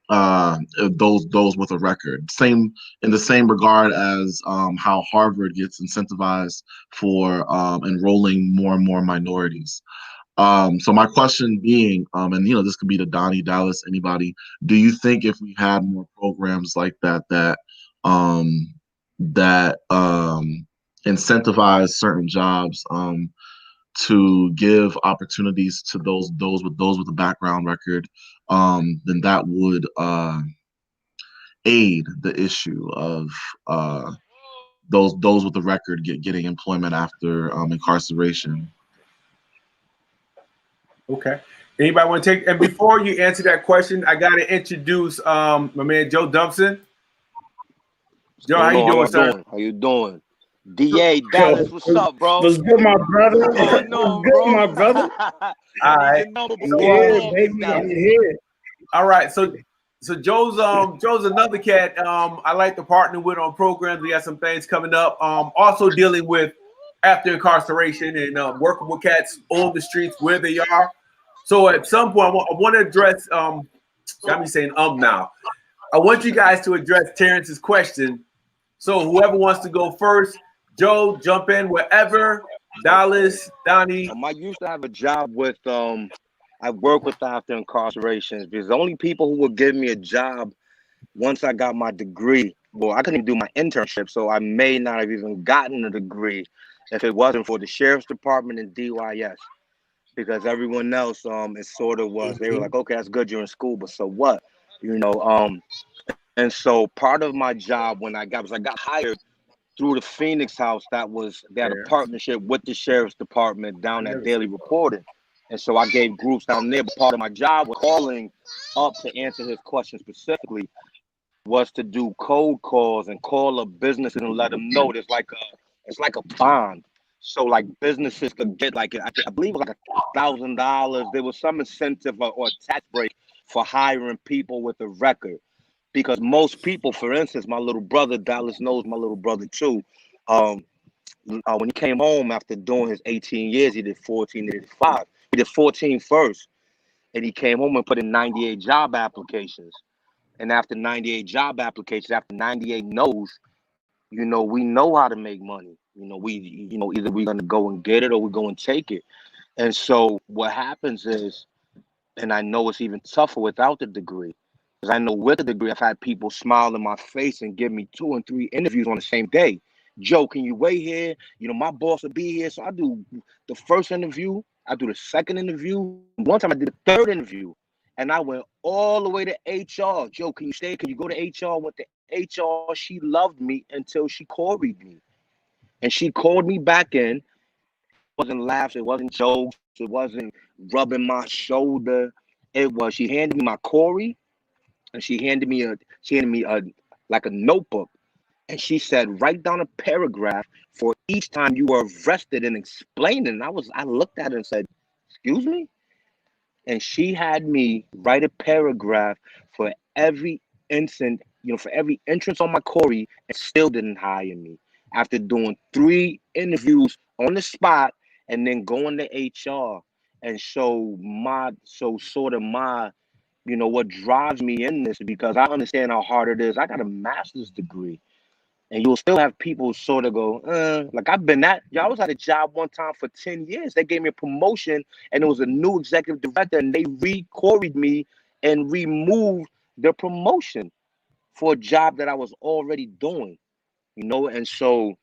those with a record. Same in the same regard as how Harvard gets incentivized for enrolling more and more minorities. So my question being, and this could be to Donnie, Dallas, anybody, do you think if we had more programs like that incentivize certain jobs to give opportunities to those with a background record, then that would aid the issue of those with the record getting employment after incarceration? Okay. Anybody want to take? And before you answer that question, I got to introduce my man Joe Dumpson. Joe, how you doing, sir? How you doing? DA Dallas, what's up, bro? What's good, my brother? What's going on, good, bro? my brother? All right. Yeah, baby, I'm here. All right. So Joe's another cat I like to partner with on programs. We got some things coming up. Also dealing with after incarceration and working with cats on the streets where they are. So at some point, I want to address. Got me saying now. I want you guys to address Terrence's question. So whoever wants to go first, Joe, jump in wherever. Dallas, Donnie. I used to have a job with I work with after incarceration because the only people who would give me a job once I got my degree, well, I couldn't even do my internship, so I may not have even gotten a degree if it wasn't for the sheriff's department and DYS, because everyone else it sort of was. They were like, okay, that's good, you're in school, but so what, and so part of my job when I got hired through the Phoenix House. They had a partnership with the sheriff's department down at Daily Reporting. And so I gave groups down there, but part of my job was calling up to answer his question specifically was to do cold calls and call up businesses and let them know it's like a bond. So like businesses could get like, I believe it was like $1,000. There was some incentive or tax break for hiring people with a record. Because most people, for instance, my little brother, Dallas knows my little brother too. When he came home after doing his 18 years, he did 14, he did 5. He did 14 first, and he came home and put in 98 job applications. And after 98 job applications, after 98 no's, we know how to make money. Either we're gonna go and get it or we go and take it. And so what happens is, and I know it's even tougher without the degree. Because I know with the degree, I've had people smile in my face and give me 2 and 3 interviews on the same day. Joe, can you wait here? My boss will be here. So I do the first interview. I do the second interview. One time I did the third interview. And I went all the way to HR. Joe, can you stay? Can you go to HR? Went to HR. She loved me until she queried me. And she called me back in. It wasn't laughs. It wasn't jokes. It wasn't rubbing my shoulder. It was, she handed me my query. And she handed me like a notebook, and she said, write down a paragraph for each time you were arrested and explain it. And I looked at her and said, excuse me? And she had me write a paragraph for every instant, for every entrance on my query, and still didn't hire me after doing 3 interviews on the spot and then going to HR. And so what drives me in this, because I understand how hard it is. I got a master's degree, and you'll still have people sort of go, like I've been I was at a job one time for 10 years. They gave me a promotion, and it was a new executive director, and they re-queried me and removed the promotion for a job that I was already doing, and so,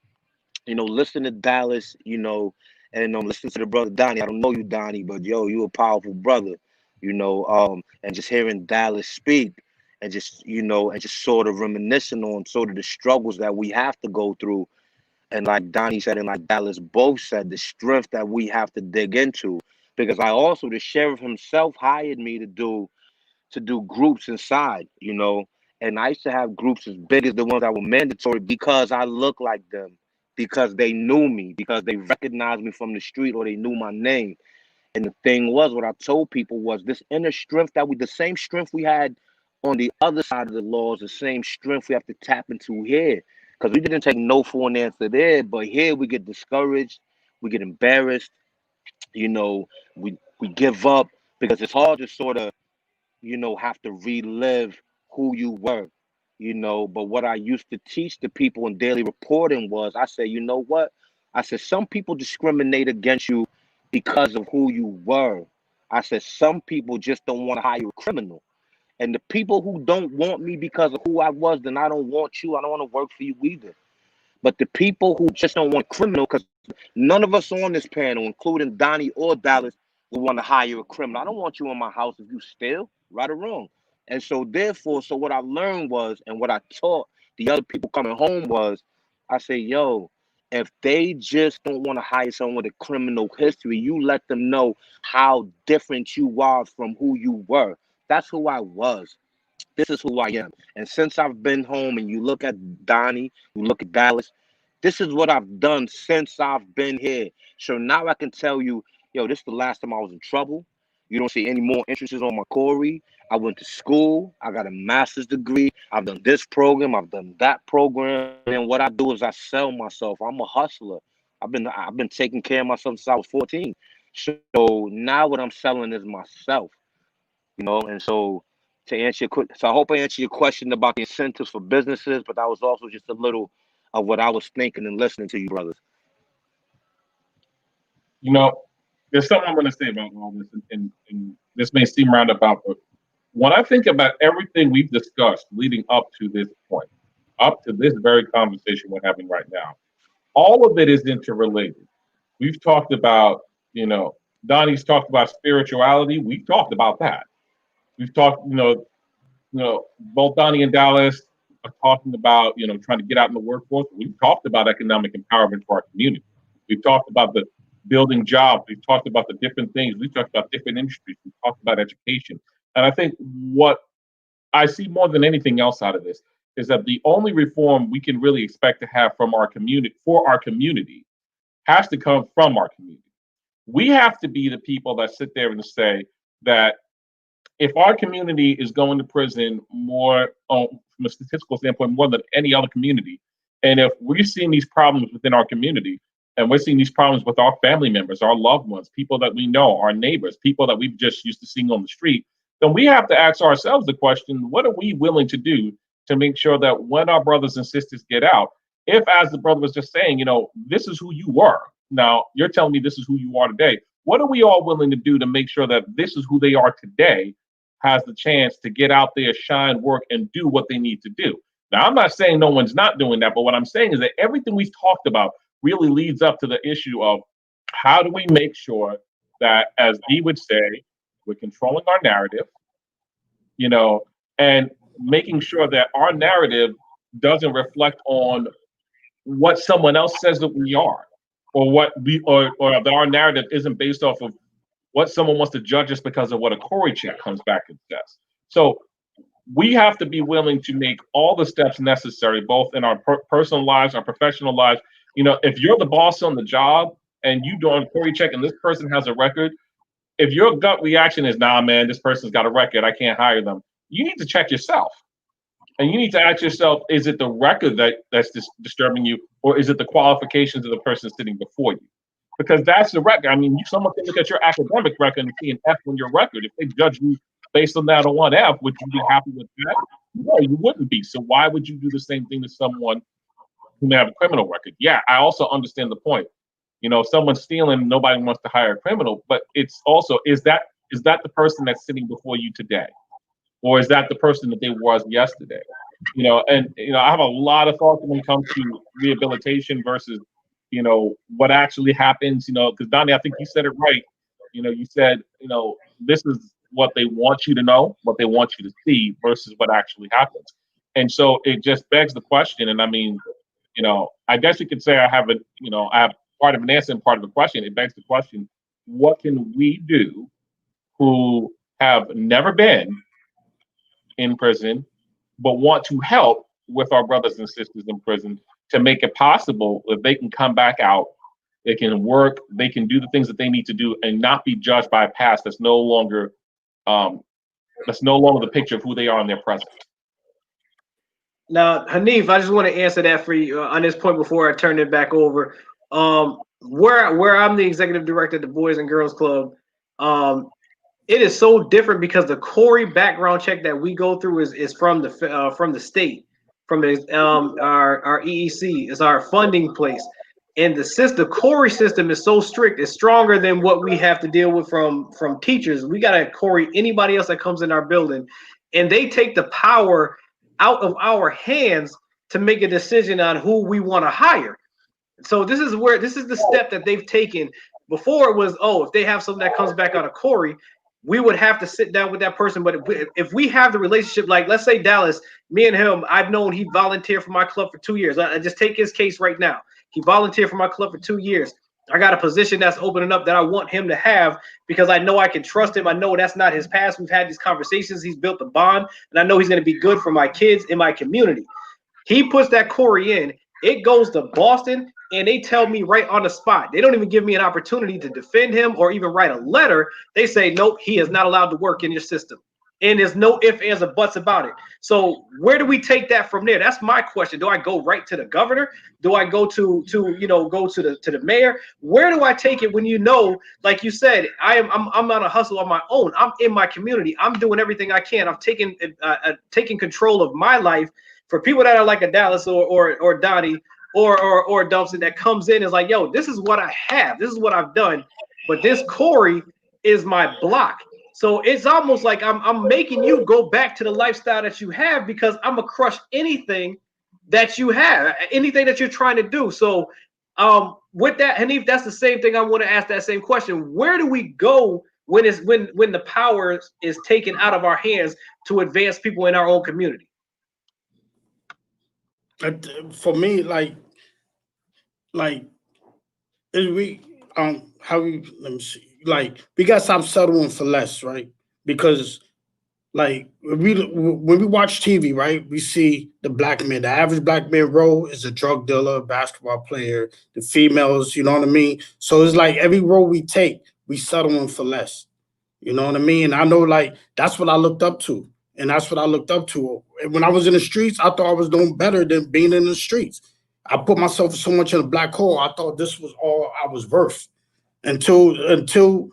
listen to Dallas, and listen to the brother Donnie. I don't know you, Donnie, but you a powerful brother. And just hearing Dallas speak and just sort of reminiscing on sort of the struggles that we have to go through. And like Donnie said, and like Dallas both said, the strength that we have to dig into, because the sheriff himself hired me to do groups inside, and I used to have groups as big as the ones that were mandatory because I look like them. because they knew me, because they recognized me from the street or they knew my name. And the thing was, what I told people was this inner strength the same strength we had on the other side of the law is the same strength we have to tap into here. Because we didn't take no for an answer there, but here we get discouraged, we get embarrassed, you know, we give up because it's hard to sort of, you know, have to relive who you were, you know. But what I used to teach the people in daily reporting was, I said, you know what? I said, some people discriminate against you because of who you were. I said, some people just don't want to hire a criminal. And the people who don't want me because of who I was, then I don't want you. I don't want to work for you either. But the people who just don't want a criminal, because none of us on this panel, including Donnie or Dallas, will want to hire a criminal. I don't want you in my house if you steal, right or wrong. And so therefore, so what I learned was, and what I taught the other people coming home was, I say, yo, if they just don't want to hire someone with a criminal history, you let them know how different you are from who you were. That's who I was. This is who I am. And since I've been home, and you look at Donnie, you look at Dallas, this is what I've done since I've been here. So now I can tell you, yo, this is the last time I was in trouble. You don't see any more interests on my Corey. I went to school. I got a master's degree. I've done this program. I've done that program. And what I do is I sell myself. I'm a hustler. I've been taking care of myself since I was 14. So now what I'm selling is myself. You know, and so to answer your quick, so I hope I answered your question about the incentives for businesses, but that was also just a little of what I was thinking and listening to you, brothers. You know, there's something I'm going to say about all this, and this may seem roundabout, but when I think about everything we've discussed leading up to this point, up to this very conversation we're having right now, all of it is interrelated. We've talked about, you know, Donnie's talked about spirituality. We've talked about that. We've talked, you know, both Donnie and Dallas are talking about, you know, trying to get out in the workforce. We've talked about economic empowerment for our community. We've talked about the building jobs. We've talked about the different things. We've talked about different industries. We've talked about education. And I think what I see more than anything else out of this is that the only reform we can really expect to have from our community, for our community, has to come from our community. We have to be the people that sit there and say that if our community is going to prison more from a statistical standpoint, more than any other community, and if we're seeing these problems within our community, and we're seeing these problems with our family members, our loved ones, people that we know, our neighbors, people that we've just used to seeing on the street, then we have to ask ourselves the question, what are we willing to do to make sure that when our brothers and sisters get out, if, as the brother was just saying, you know, this is who you were. Now, you're telling me this is who you are today. What are we all willing to do to make sure that this is who they are today has the chance to get out there, shine, work, and do what they need to do? Now, I'm not saying no one's not doing that, but what I'm saying is that everything we've talked about really leads up to the issue of how do we make sure that, as Dee would say, we're controlling our narrative, you know, and making sure that our narrative doesn't reflect on what someone else says that we are, or what we or that our narrative isn't based off of what someone wants to judge us because of what a Corey check comes back and says. So we have to be willing to make all the steps necessary, both in our personal lives, our professional lives. You know, if you're the boss on the job and you doing a Corey check and this person has a record, if your gut reaction is, nah, man, this person's got a record, I can't hire them, you need to check yourself. And you need to ask yourself, is it the record that's disturbing you, or is it the qualifications of the person sitting before you? Because that's the record. I mean, someone can look at your academic record and see an F on your record. If they judge you based on that on one F, would you be happy with that? No, you wouldn't be. So why would you do the same thing to someone who may have a criminal record? Yeah, I also understand the point. You know, if someone's stealing, nobody wants to hire a criminal. But it's also, is that the person that's sitting before you today? Or is that the person that they was yesterday? You know, and, you know, I have a lot of thoughts when it comes to rehabilitation versus, you know, what actually happens, you know, because Donnie, I think you said it right. You know, you said, you know, this is what they want you to know, what they want you to see versus what actually happens. And so it just begs the question. And I mean, you know, I guess you could say I have part of an answer and part of the question. It begs the question, what can we do who have never been in prison, but want to help with our brothers and sisters in prison to make it possible that they can come back out, they can work, they can do the things that they need to do, and not be judged by a past that's no longer the picture of who they are in their present. Now, Hanif, I just want to answer that for you on this point before I turn it back over. Where I'm the executive director of the Boys and Girls Club, it is so different because the Corey background check that we go through is from the state, from our EEC, is our funding place, and the Corey system is so strict, it's stronger than what we have to deal with from teachers. We gotta Corey anybody else that comes in our building, and they take the power out of our hands to make a decision on who we want to hire. So this is the step that they've taken. Before it was, if they have something that comes back out of Corey, we would have to sit down with that person. But if we have the relationship, like let's say Dallas, me and him, I've known he volunteered for my club for 2 years. I just take his case right now. He volunteered for my club for 2 years. I got a position that's opening up that I want him to have because I know I can trust him. I know that's not his past. We've had these conversations. He's built a bond, and I know he's going to be good for my kids in my community. He puts that Corey in. It goes to Boston, and they tell me right on the spot. They don't even give me an opportunity to defend him or even write a letter. They say, nope, he is not allowed to work in your system. And there's no ifs, ands, or buts about it. So where do we take that from there? That's my question. Do I go right to the governor? Do I go to the mayor? Where do I take it when like you said, I'm on a hustle on my own. I'm in my community. I'm doing everything I can. I'm taking control of my life. For people that are like a Dallas or Donnie or Dumpson that comes in is like, yo, this is what I have. This is what I've done. But this Corey is my block. So it's almost like I'm making you go back to the lifestyle that you have because I'm gonna crush anything that you have, anything that you're trying to do. So with that, Hanif, that's the same thing. I want to ask that same question. Where do we go when the power is taken out of our hands to advance people in our own community? For me, let me see. We got to stop settling for less, right? Because when we watch TV, right, we see the black man. The average black man role is a drug dealer, basketball player. The females, you know what I mean? So it's like every role we take, we settling for less. You know what I mean? And I know that's what I looked up to. And that's what I looked up to. When I was in the streets, I thought I was doing better than being in the streets. I put myself so much in a black hole. I thought this was all I was worth. Until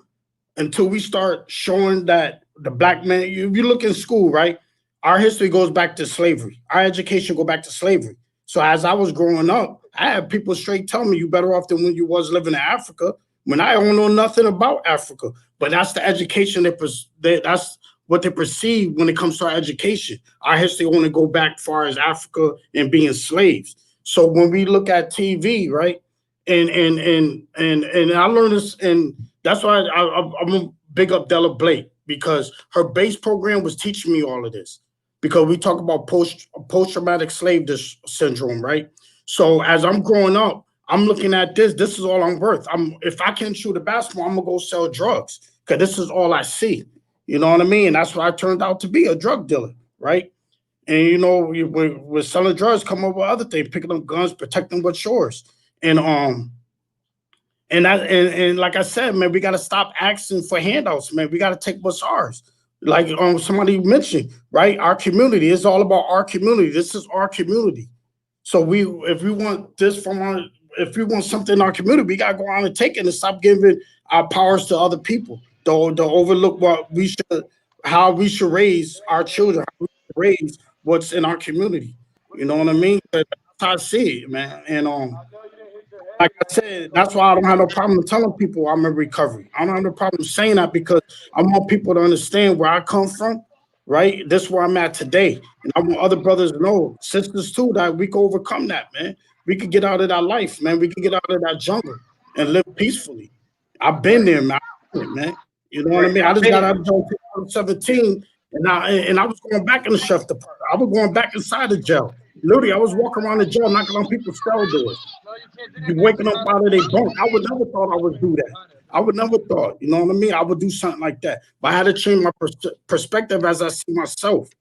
we start showing that the black man, if you look in school, right, our history goes back to slavery. Our education go back to slavery. So as I was growing up, I had people straight tell me you better off than when you was living in Africa, when I don't know nothing about Africa. But that's the education that's what they perceive when it comes to our education. Our history only go back far as Africa and being slaves. So when we look at TV, right, and I learned this, and that's why I'm gonna big up Della Blake, because her base program was teaching me all of this. Because we talk about post-traumatic slave syndrome, right? So as I'm growing up, I'm looking at this. This is all I'm worth. If I can't shoot a basketball, I'm gonna go sell drugs because this is all I see. You know what I mean? And that's what I turned out to be, a drug dealer, right? And we're selling drugs, come up with other things, picking up guns, protecting what's yours. And like I said, man, we gotta stop asking for handouts, man. We gotta take what's ours. Like somebody mentioned, right? Our community is all about our community. This is our community. So if we want something in our community, we gotta go on and take it and stop giving our powers to other people. To overlook how we should raise our children, how we should raise what's in our community. You know what I mean? That's how I see it, man. And like I said, that's why I don't have no problem telling people I'm in recovery. I don't have no problem saying that because I want people to understand where I come from, right? This is where I'm at today. And I want other brothers to know, sisters too, that we can overcome that, man. We can get out of that life, man. We can get out of that jungle and live peacefully. I've been there, man. You know what I mean? I just got out of jail in 2017, and I was going back in the chef department. I was going back inside the jail. Literally, I was walking around the jail, knocking on people's cell doors. You waking up out of their bunk. I would never thought I would do that. I would never thought, you know what I mean? I would do something like that. But I had to change my perspective as I see myself.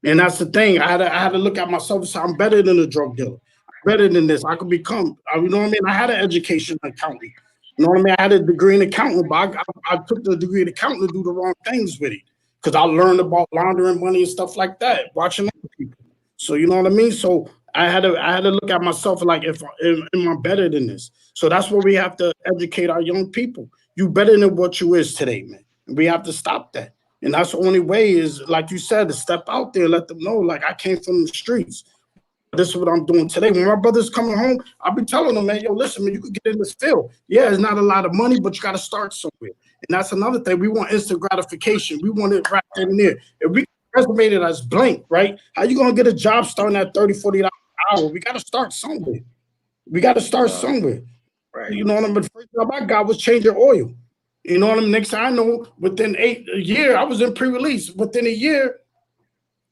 And that's the thing. I had to look at myself and say, I'm better than a drug dealer. better than this. I could become, you know what I mean? I had an education in accounting. You know what I mean? I had a degree in accounting, but I took the degree in accounting to do the wrong things with it because I learned about laundering money and stuff like that, watching other people. So you know what I mean? So I had to look at myself like, am I better than this? So that's where we have to educate our young people. You better than what you is today, man. And we have to stop that. And that's the only way is, like you said, to step out there, let them know, like, I came from the streets. This is what I'm doing today. When my brother's coming home, I'll be telling them, man, yo, listen, man, you can get in this field. Yeah, it's not a lot of money, but you got to start somewhere. And that's another thing. We want instant gratification. We want it right then and there. If we resume it as blank, right? How you going to get a job starting at $30, $40 an hour? We got to start somewhere. Right. You know what I mean? The first job I got was changing oil. You know what I mean? Next thing I know, within a year, I was in pre-release. Within a year,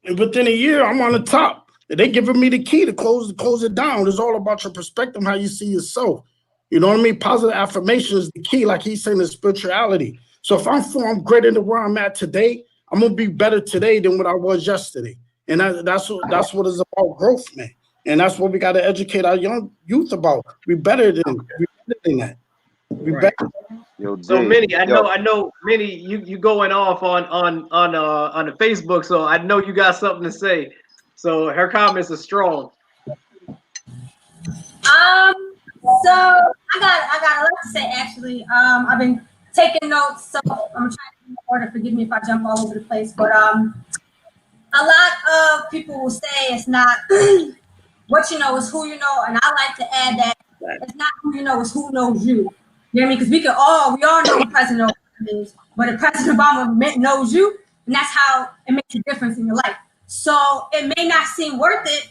I'm on the top. They giving me the key to close it down. It's all about your perspective, how you see yourself. You know what I mean? Positive affirmation is the key, like he's saying, in spirituality. So if I'm greater than where I'm at today, I'm gonna be better today than what I was yesterday. And that's what it's about, growth, man. And that's what we got to educate our young youth about. We better than that. We better. So Minnie, I know, Minnie, you going off on the Facebook, so I know you got something to say. So her comments are strong. So I got a lot to say actually. I've been taking notes, so I'm trying to order. Forgive me if I jump all over the place, but a lot of people will say it's not what you know is who you know, and I like to add that it's not who you know, it's who knows you. You know what I mean? Because we all know who President Obama is, but if President Obama knows you, and that's how it makes a difference in your life. So it may not seem worth it.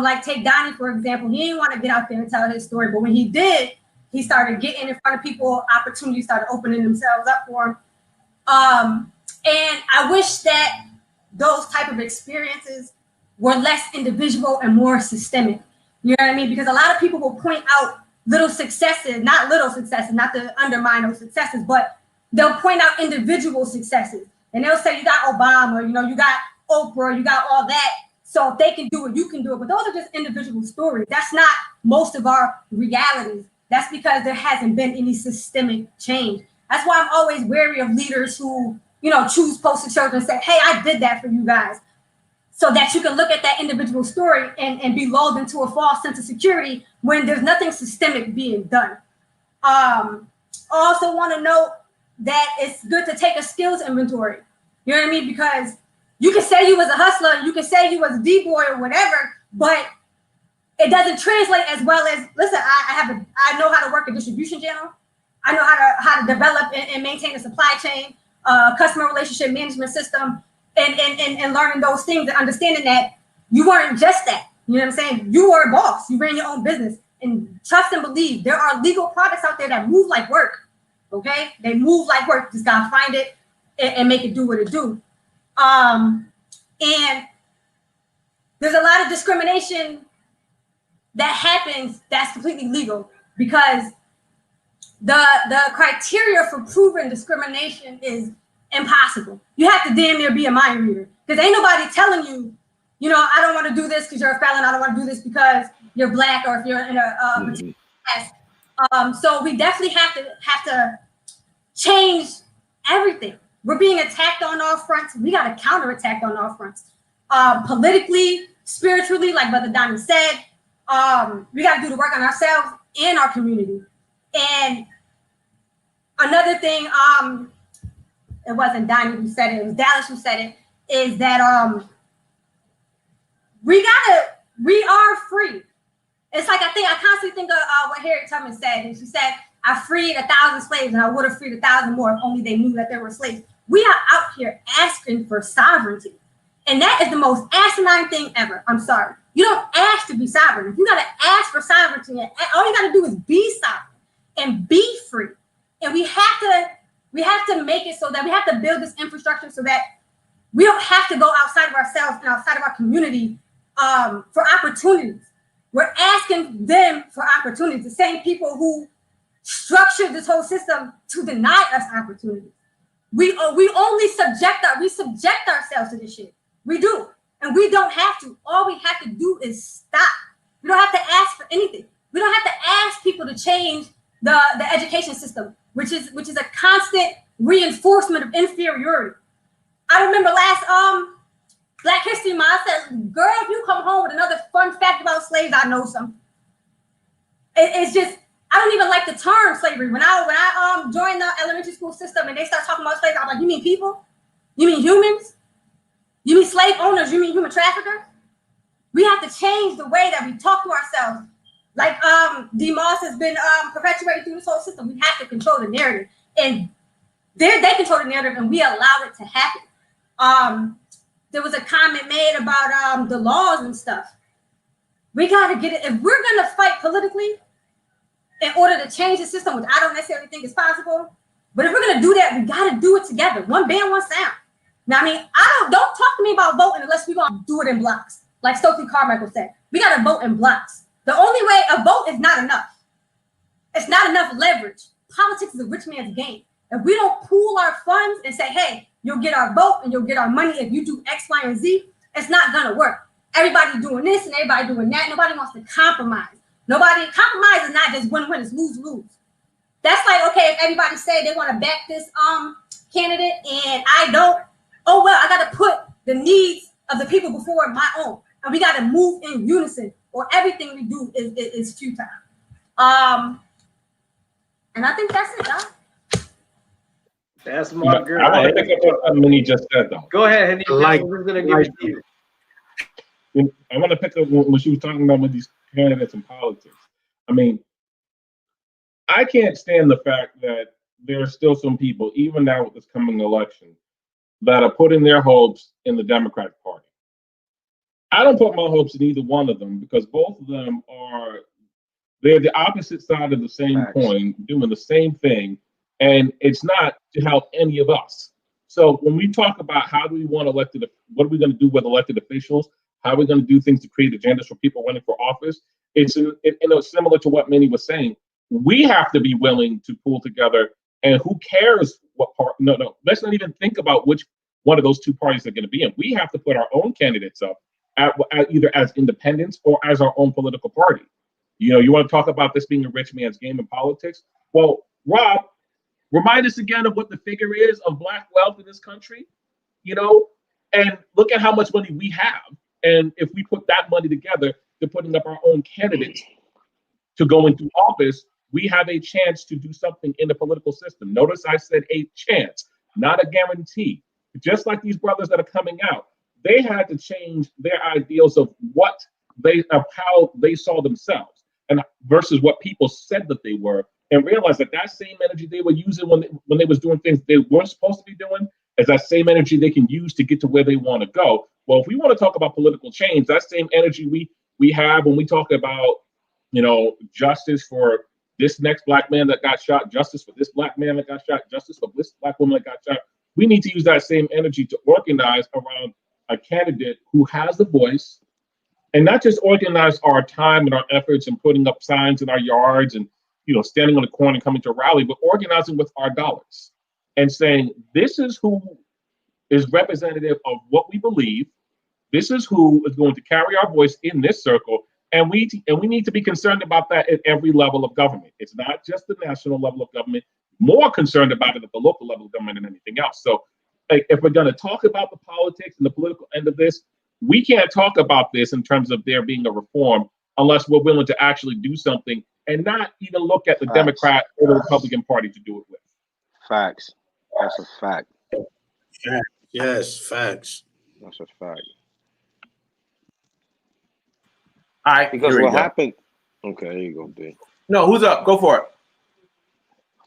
Like take Donnie, for example. He didn't want to get out there and tell his story, but when he did, he started getting in front of people, opportunities started opening themselves up for him. And I wish that those type of experiences were less individual and more systemic. You know what I mean? Because a lot of people will point out not to undermine those successes, but they'll point out individual successes. And they'll say, you got Obama, you got Oprah, you got all that. So if they can do it, you can do it. But those are just individual stories. That's not most of our realities. That's because there hasn't been any systemic change. That's why I'm always wary of leaders who, choose poster children and say, hey, I did that for you guys. So that you can look at that individual story and be lulled into a false sense of security when there's nothing systemic being done. I also want to note that it's good to take a skills inventory. You know what I mean? Because you can say you was a hustler, you can say you was a D-boy or whatever, but it doesn't translate as well as, listen, I know how to work a distribution channel. I know how to develop and maintain a supply chain, customer relationship management system, and learning those things and understanding that you weren't just that. You know what I'm saying? You were a boss. You ran your own business. And trust and believe, there are legal products out there that move like work. Okay? They move like work. Just gotta find it and make it do what it do. And there's a lot of discrimination that happens that's completely legal because the criteria for proving discrimination is impossible. You have to damn near be a mind reader because ain't nobody telling you, I don't want to do this because you're a felon. I don't want to do this because you're black or if you're in a particular class. So we definitely have to change everything. We're being attacked on all fronts. We got to counterattack on all fronts. Politically, spiritually, like Brother Donnie said, we got to do the work on ourselves and our community. And another thing, it wasn't Donnie who said it, it was Dallas who said it, is that we are free. It's like I constantly think of what Harriet Tubman said, and she said, I freed 1,000 slaves and I would have freed 1,000 more if only they knew that there were slaves. We are out here asking for sovereignty. And that is the most asinine thing ever. I'm sorry. You don't ask to be sovereign. You got to ask for sovereignty. All you got to do is be sovereign and be free. And we have to make it so that we have to build this infrastructure so that we don't have to go outside of ourselves and outside of our community for opportunities. We're asking them for opportunities. The same people who structured this whole system to deny us opportunities. We only subject ourselves to this shit. We do. And we don't have to. All we have to do is stop. We don't have to ask for anything. We don't have to ask people to change the education system, which is a constant reinforcement of inferiority. I remember last Black History Month, I said, girl, if you come home with another fun fact about slaves, I know something. It's just, I don't even like the term slavery. When I joined the elementary school system and they start talking about slaves, I'm like, you mean people? You mean humans? You mean slave owners? You mean human traffickers? We have to change the way that we talk to ourselves. Like D. Moss has been perpetuating through this whole system. We have to control the narrative. And they control the narrative and we allow it to happen. There was a comment made about the laws and stuff. We got to get it. If we're going to fight politically in order to change the system, which I don't necessarily think is possible, but if we're going to do that, we got to do it together. One band, one sound. Now, I mean, don't talk to me about voting unless we're going to do it in blocks. Like Stokely Carmichael said, we got to vote in blocks. The only way a vote is not enough. It's not enough leverage. Politics is a rich man's game. If we don't pool our funds and say, hey, you'll get our vote and you'll get our money if you do X, Y, and Z, it's not going to work. Everybody doing this and everybody doing that. Nobody wants to compromise. Compromise is not just win-win, it's lose-lose. That's like, okay, if everybody say they want to back this candidate and I don't, oh, well, I got to put the needs of the people before my own. And we got to move in unison or everything we do is futile. And I think that's it, Doc. That's my girl. I want to pick up what something Minnie just said, though. Go ahead, Henny. We're going to give it to you. I want to pick up when she was talking about with these candidates in politics. I mean, I can't stand the fact that there are still some people, even now with this coming election, that are putting their hopes in the Democratic Party. I don't put my hopes in either one of them because both of them they're the opposite side of the same coin, doing the same thing, and it's not to help any of us. So when we talk about how do we want elected, what are we going to do with elected officials? How are we going to do things to create agendas for people running for office? It's similar to what Minnie was saying. We have to be willing to pull together, and who cares what part? No. Let's not even think about which one of those two parties are going to be in. We have to put our own candidates up at either as independents or as our own political party. You know, you want to talk about this being a rich man's game in politics? Well, Rob, remind us again of what the figure is of Black wealth in this country, you know, and look at how much money we have. And if we put that money together to putting up our own candidates to go into office, we have a chance to do something in the political system. Notice I said a chance, not a guarantee. Just like these brothers that are coming out, they had to change their ideals of how they saw themselves and versus what people said that they were, and realize that same energy they were using when they was doing things they weren't supposed to be doing is that same energy they can use to get to where they want to go. Well, if we want to talk about political change, that same energy we have when we talk about, you know, justice for this next Black man that got shot, justice for this Black man that got shot, justice for this Black woman that got shot, we need to use that same energy to organize around a candidate who has a voice, and not just organize our time and our efforts and putting up signs in our yards and, you know, standing on the corner and coming to a rally, but organizing with our dollars and saying, this is who is representative of what we believe. This is who is going to carry our voice in this circle. And we need to be concerned about that at every level of government. It's not just the national level of government, more concerned about it at the local level of government than anything else. So if we're going to talk about the politics and the political end of this, we can't talk about this in terms of there being a reform unless we're willing to actually do something and not even look at the Democrat or the Republican Party to do it with. Facts. That's a fact. Yes, facts. That's a fact. All right, because what happened? Okay, here you go, B. No, who's up? Go for it.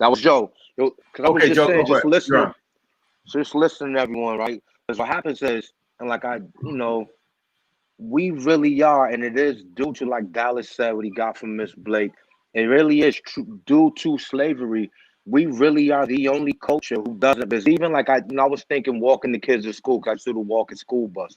That was Joe. Because I was just Joe, saying, just listening. Sure. Just listening to everyone, right? Because what happens is, and like we really are, and it is due to, like Dallas said, what he got from Miss Blake. It really is due to slavery. We really are the only culture who doesn't. Because even like I was thinking walking the kids to school, because I used to walk a school bus.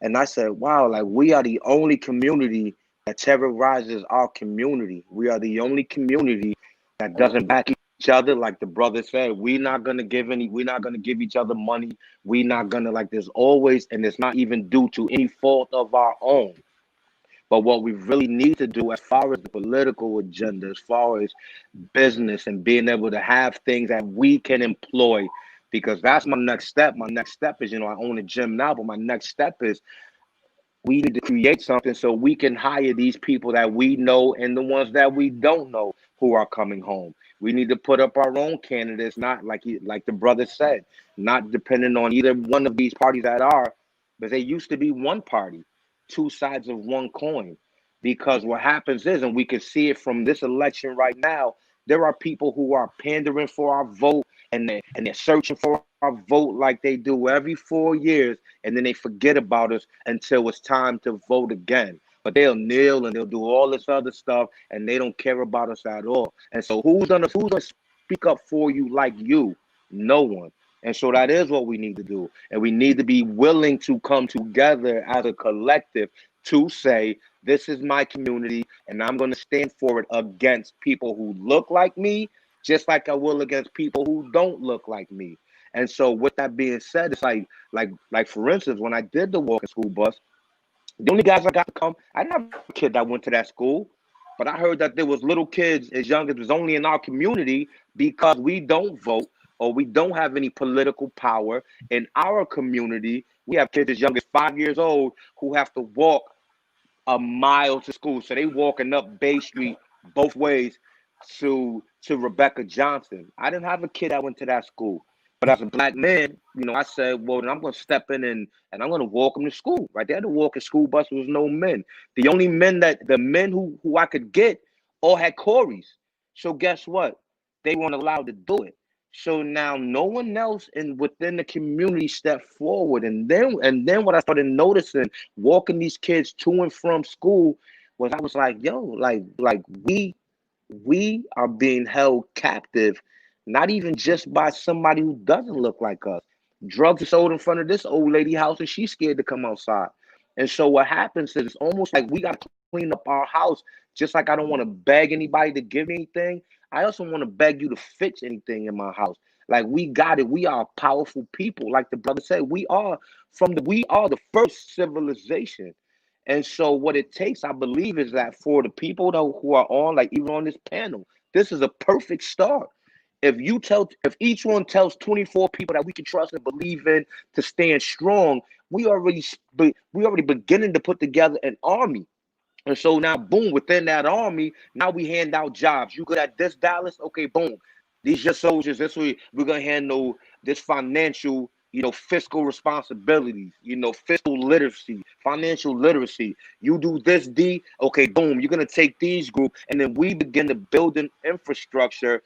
And I said, wow, like we are the only community that terrorizes our community. We are the only community that doesn't back each other. Like the brother said, we're not going to give each other money. We're not going to, like, there's always, and it's not even due to any fault of our own. But what we really need to do as far as the political agenda, as far as business and being able to have things that we can employ, because that's my next step. My next step is, I own a gym now, but my next step is we need to create something so we can hire these people that we know and the ones that we don't know who are coming home. We need to put up our own candidates, not like the brother said, not depending on either one of these parties that are, but they used to be one party, two sides of one coin. Because what happens is, and we can see it from this election right now, there are people who are pandering for our vote, and they're searching for our vote like they do every 4 years, and then they forget about us until it's time to vote again. But they'll kneel and they'll do all this other stuff, and they don't care about us at all. And so who's gonna speak up for you like you? No one. And so that is what we need to do. And we need to be willing to come together as a collective to say, this is my community, and I'm going to stand for it against people who look like me, just like I will against people who don't look like me. And so with that being said, it's like for instance, when I did the walking school bus, the only guys I got to come, I didn't have a kid that went to that school, but I heard that there was little kids as young as was only in our community because we don't vote or we don't have any political power in our community. We have kids as young as 5 years old who have to walk a mile to school. So they walking up Bay Street both ways to Rebecca Johnson. I didn't have a kid that went to that school. But as a black man, I said, well, then I'm going to step in and I'm going to walk them to school. Right there, the walking school bus was no men. The only men who I could get all had Corys. So guess what? They weren't allowed to do it. So now no one else within the community stepped forward. And then what I started noticing, walking these kids to and from school, was I was like, yo, like we are being held captive, not even just by somebody who doesn't look like us. Drugs are sold in front of this old lady house and she's scared to come outside. And so what happens is it's almost like we got to clean up our house. Just like I don't want to beg anybody to give me anything, I also want to beg you to fix anything in my house. Like, we got it. We are powerful people. Like the brother said, we are the first civilization. And so what it takes, I believe, is that for the people who are on, like even on this panel, this is a perfect start. If each one tells 24 people that we can trust and believe in to stand strong, we already beginning to put together an army. And so now, boom, within that army, now we hand out jobs. You good at this, Dallas? Okay, boom. These your soldiers. This way we're gonna handle this financial, fiscal responsibilities, fiscal literacy, financial literacy. You do this, D. Okay, boom. You're gonna take these groups, and then we begin to build an infrastructure,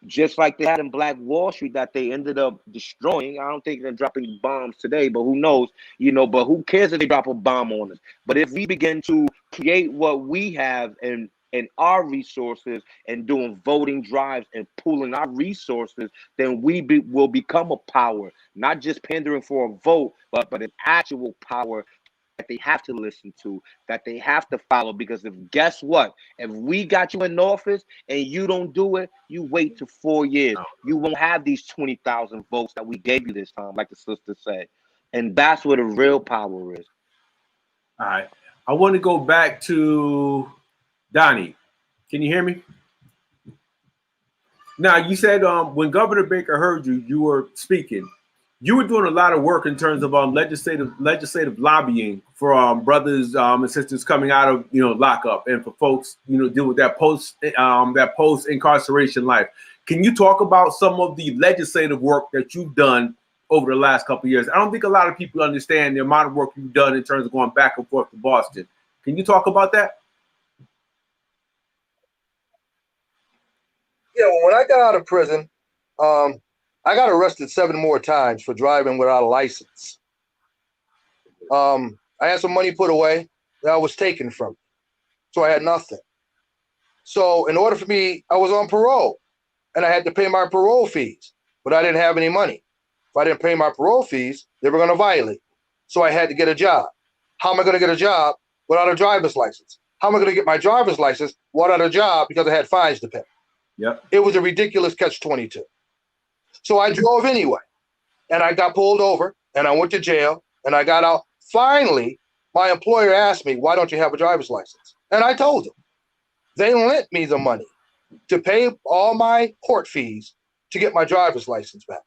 just like they had in Black Wall Street that they ended up destroying. I don't think they're dropping bombs today, but who knows? But who cares if they drop a bomb on us? But if we begin to create what we have and our resources and doing voting drives and pooling our resources, then we will become a power, not just pandering for a vote, but an actual power that they have to listen to, that they have to follow. Because guess what? If we got you in office and you don't do it, you wait to 4 years. You won't have these 20,000 votes that we gave you this time, like the sister said. And that's where the real power is. All right. I want to go back to Donnie. Can you hear me? Now, you said when Governor Baker heard you, you were speaking. You were doing a lot of work in terms of legislative lobbying for brothers and sisters coming out of lockup, and for folks deal with that post incarceration life. Can you talk about some of the legislative work that you've done over the last couple of years? I don't think a lot of people understand the amount of work you've done in terms of going back and forth to Boston. Can you talk about that? Yeah, when I got out of prison, I got arrested 7 more times for driving without a license. I had some money put away that was taken from me, so I had nothing. So in order for me, I was on parole, and I had to pay my parole fees, but I didn't have any money. If I didn't pay my parole fees, they were going to violate. So I had to get a job. How am I going to get a job without a driver's license? How am I going to get my driver's license without a job because I had fines to pay? Yep. It was a ridiculous catch-22. So I drove anyway, and I got pulled over, and I went to jail, and I got out finally my employer asked me, why don't you have a driver's license? And I told them. They lent me the money to pay all my court fees to get my driver's license back.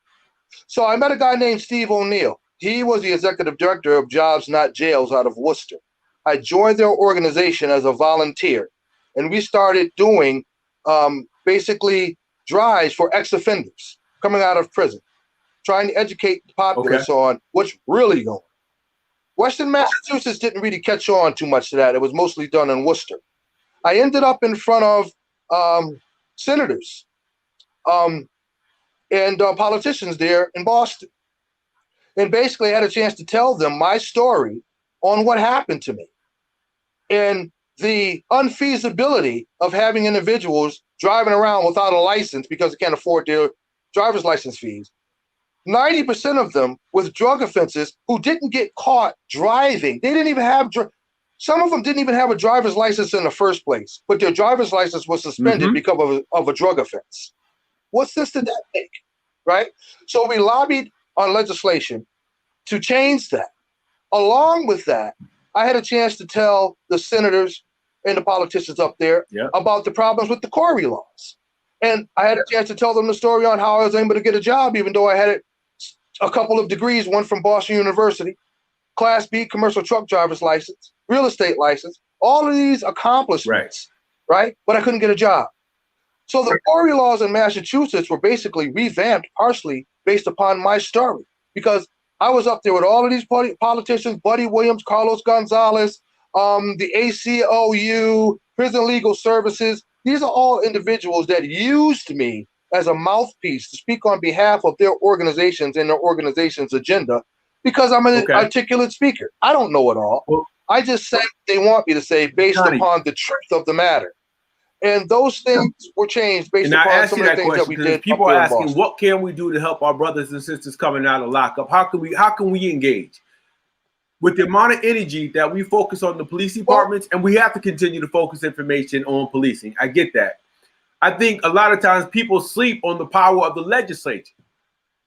So I met a guy named Steve O'Neill. He was the executive director of Jobs Not Jails out of Worcester. I joined their organization as a volunteer, and we started doing basically drives for ex-offenders coming out of prison, trying to educate the populace on what's really going on. Western Massachusetts didn't really catch on too much to that. It was mostly done in Worcester. I ended up in front of senators and politicians there in Boston. And basically I had a chance to tell them my story on what happened to me and the unfeasibility of having individuals driving around without a license because they can't afford their driver's license fees. 90% of them with drug offenses who didn't get caught driving. They didn't even have, some of them didn't even have a driver's license in the first place, but their driver's license was suspended because of a drug offense. What sense did that make, right? So we lobbied on legislation to change that. Along with that, I had a chance to tell the senators and the politicians up there about the problems with the Corey laws. And I had a chance to tell them the story on how I was able to get a job, even though I had a couple of degrees, one from Boston University, Class B commercial truck driver's license, real estate license, all of these accomplishments, right? But I couldn't get a job. So the Corey laws in Massachusetts were basically revamped partially based upon my story, because I was up there with all of these politicians, Buddy Williams, Carlos Gonzalez, the ACLU, Prison Legal Services. These are all individuals that used me as a mouthpiece to speak on behalf of their organizations and their organization's agenda, because I'm an articulate speaker. I don't know it all. I just say what they want me to say based upon the truth of the matter. And those things were changed based upon some of the things that we did. People are asking, what can we do to help our brothers and sisters coming out of lockup? How can we engage? With the amount of energy that we focus on the police departments, and we have to continue to focus information on policing. I get that. I think a lot of times people sleep on the power of the legislature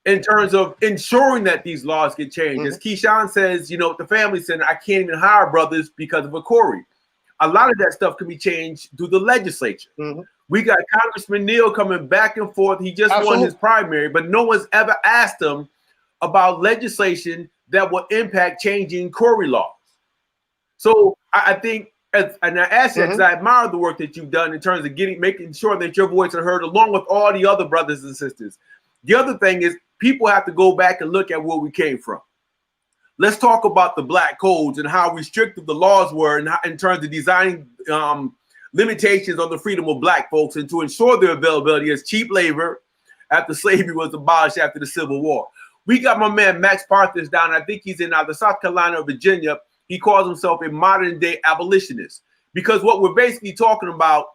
in terms of ensuring that these laws get changed. As Keyshawn says, you know, the family center, I can't even hire brothers because of a Corey. A lot of that stuff can be changed through the legislature. We got Congressman Neal coming back and forth. He just won his primary, but no one's ever asked him about legislation that will impact changing Corey laws. So I think, and I ask you because I admire the work that you've done in terms of making sure that your voice is heard along with all the other brothers and sisters. The other thing is people have to go back and look at where we came from. Let's talk about the black codes and how restrictive the laws were in terms of designing limitations on the freedom of black folks and to ensure their availability as cheap labor after slavery was abolished after the Civil War. We got my man Max Parthas down. I think he's in either South Carolina or Virginia. He calls himself a modern day abolitionist, because what we're basically talking about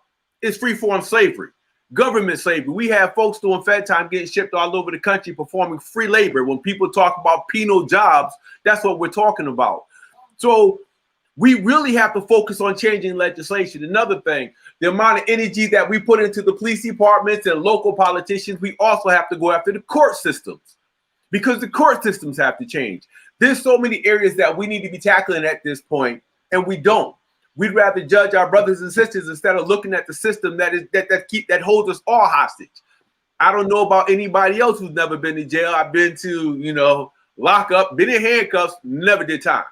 is free-form slavery, government slavery. We have folks doing fed time getting shipped all over the country performing free labor. When people talk about penal jobs, that's what we're talking about. So we really have to focus on changing legislation. Another thing, the amount of energy that we put into the police departments and local politicians, we also have to go after the court systems, because the court systems have to change. There's so many areas that we need to be tackling at this point, and we don't. We'd rather judge our brothers and sisters instead of looking at the system that holds us all hostage. I don't know about anybody else who's never been to jail. I've been to, lock up, been in handcuffs, never did time.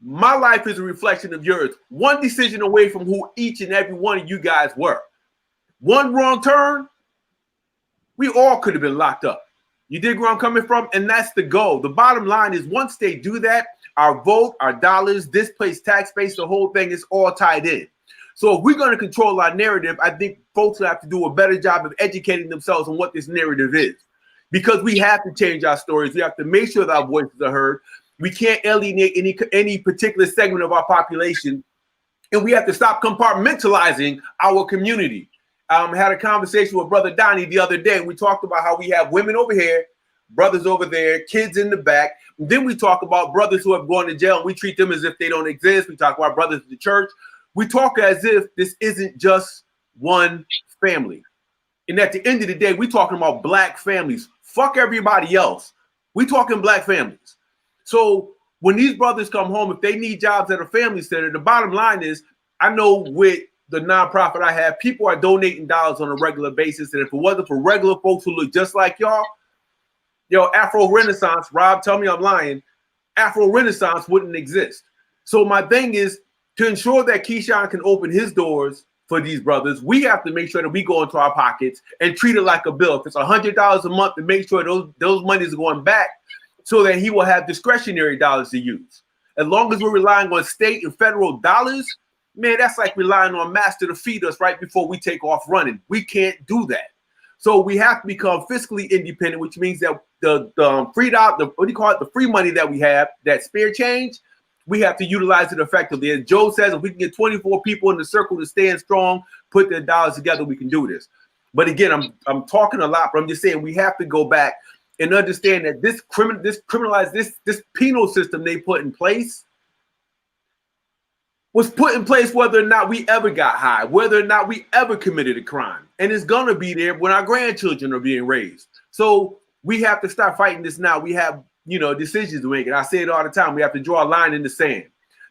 My life is a reflection of yours. One decision away from who each and every one of you guys were. One wrong turn, we all could have been locked up. You dig where I'm coming from? And that's the goal. The bottom line is once they do that, our vote, our dollars, displaced tax base, the whole thing is all tied in. So if we're going to control our narrative, I think folks have to do a better job of educating themselves on what this narrative is, because we have to change our stories. We have to make sure that our voices are heard. We can't alienate any particular segment of our population, and we have to stop compartmentalizing our community. I had a conversation with Brother Donnie the other day. We talked about how we have women over here, brothers over there, kids in the back. And then we talk about brothers who have gone to jail, and we treat them as if they don't exist. We talk about brothers in the church. We talk as if this isn't just one family. And at the end of the day, we're talking about black families. Fuck everybody else. We're talking black families. So when these brothers come home, if they need jobs at a family center, the bottom line is, I know with the nonprofit I have, people are donating dollars on a regular basis. And if it wasn't for regular folks who look just like y'all, Afro Renaissance, Rob, tell me I'm lying, Afro Renaissance wouldn't exist. So my thing is, to ensure that Keyshawn can open his doors for these brothers, we have to make sure that we go into our pockets and treat it like a bill. If it's $100 a month, to make sure those monies are going back so that he will have discretionary dollars to use. As long as we're relying on state and federal dollars, man, that's like relying on master to feed us right before we take off running. We can't do that. So we have to become fiscally independent, which means that the free money that we have, that spare change, we have to utilize it effectively. As Joe says, if we can get 24 people in the circle to stand strong, put their dollars together, we can do this. But again, I'm talking a lot, but I'm just saying we have to go back and understand that this penal system they put in place was put in place whether or not we ever got high, whether or not we ever committed a crime. And it's going to be there when our grandchildren are being raised. So we have to start fighting this now. We have, decisions to make. And I say it all the time. We have to draw a line in the sand.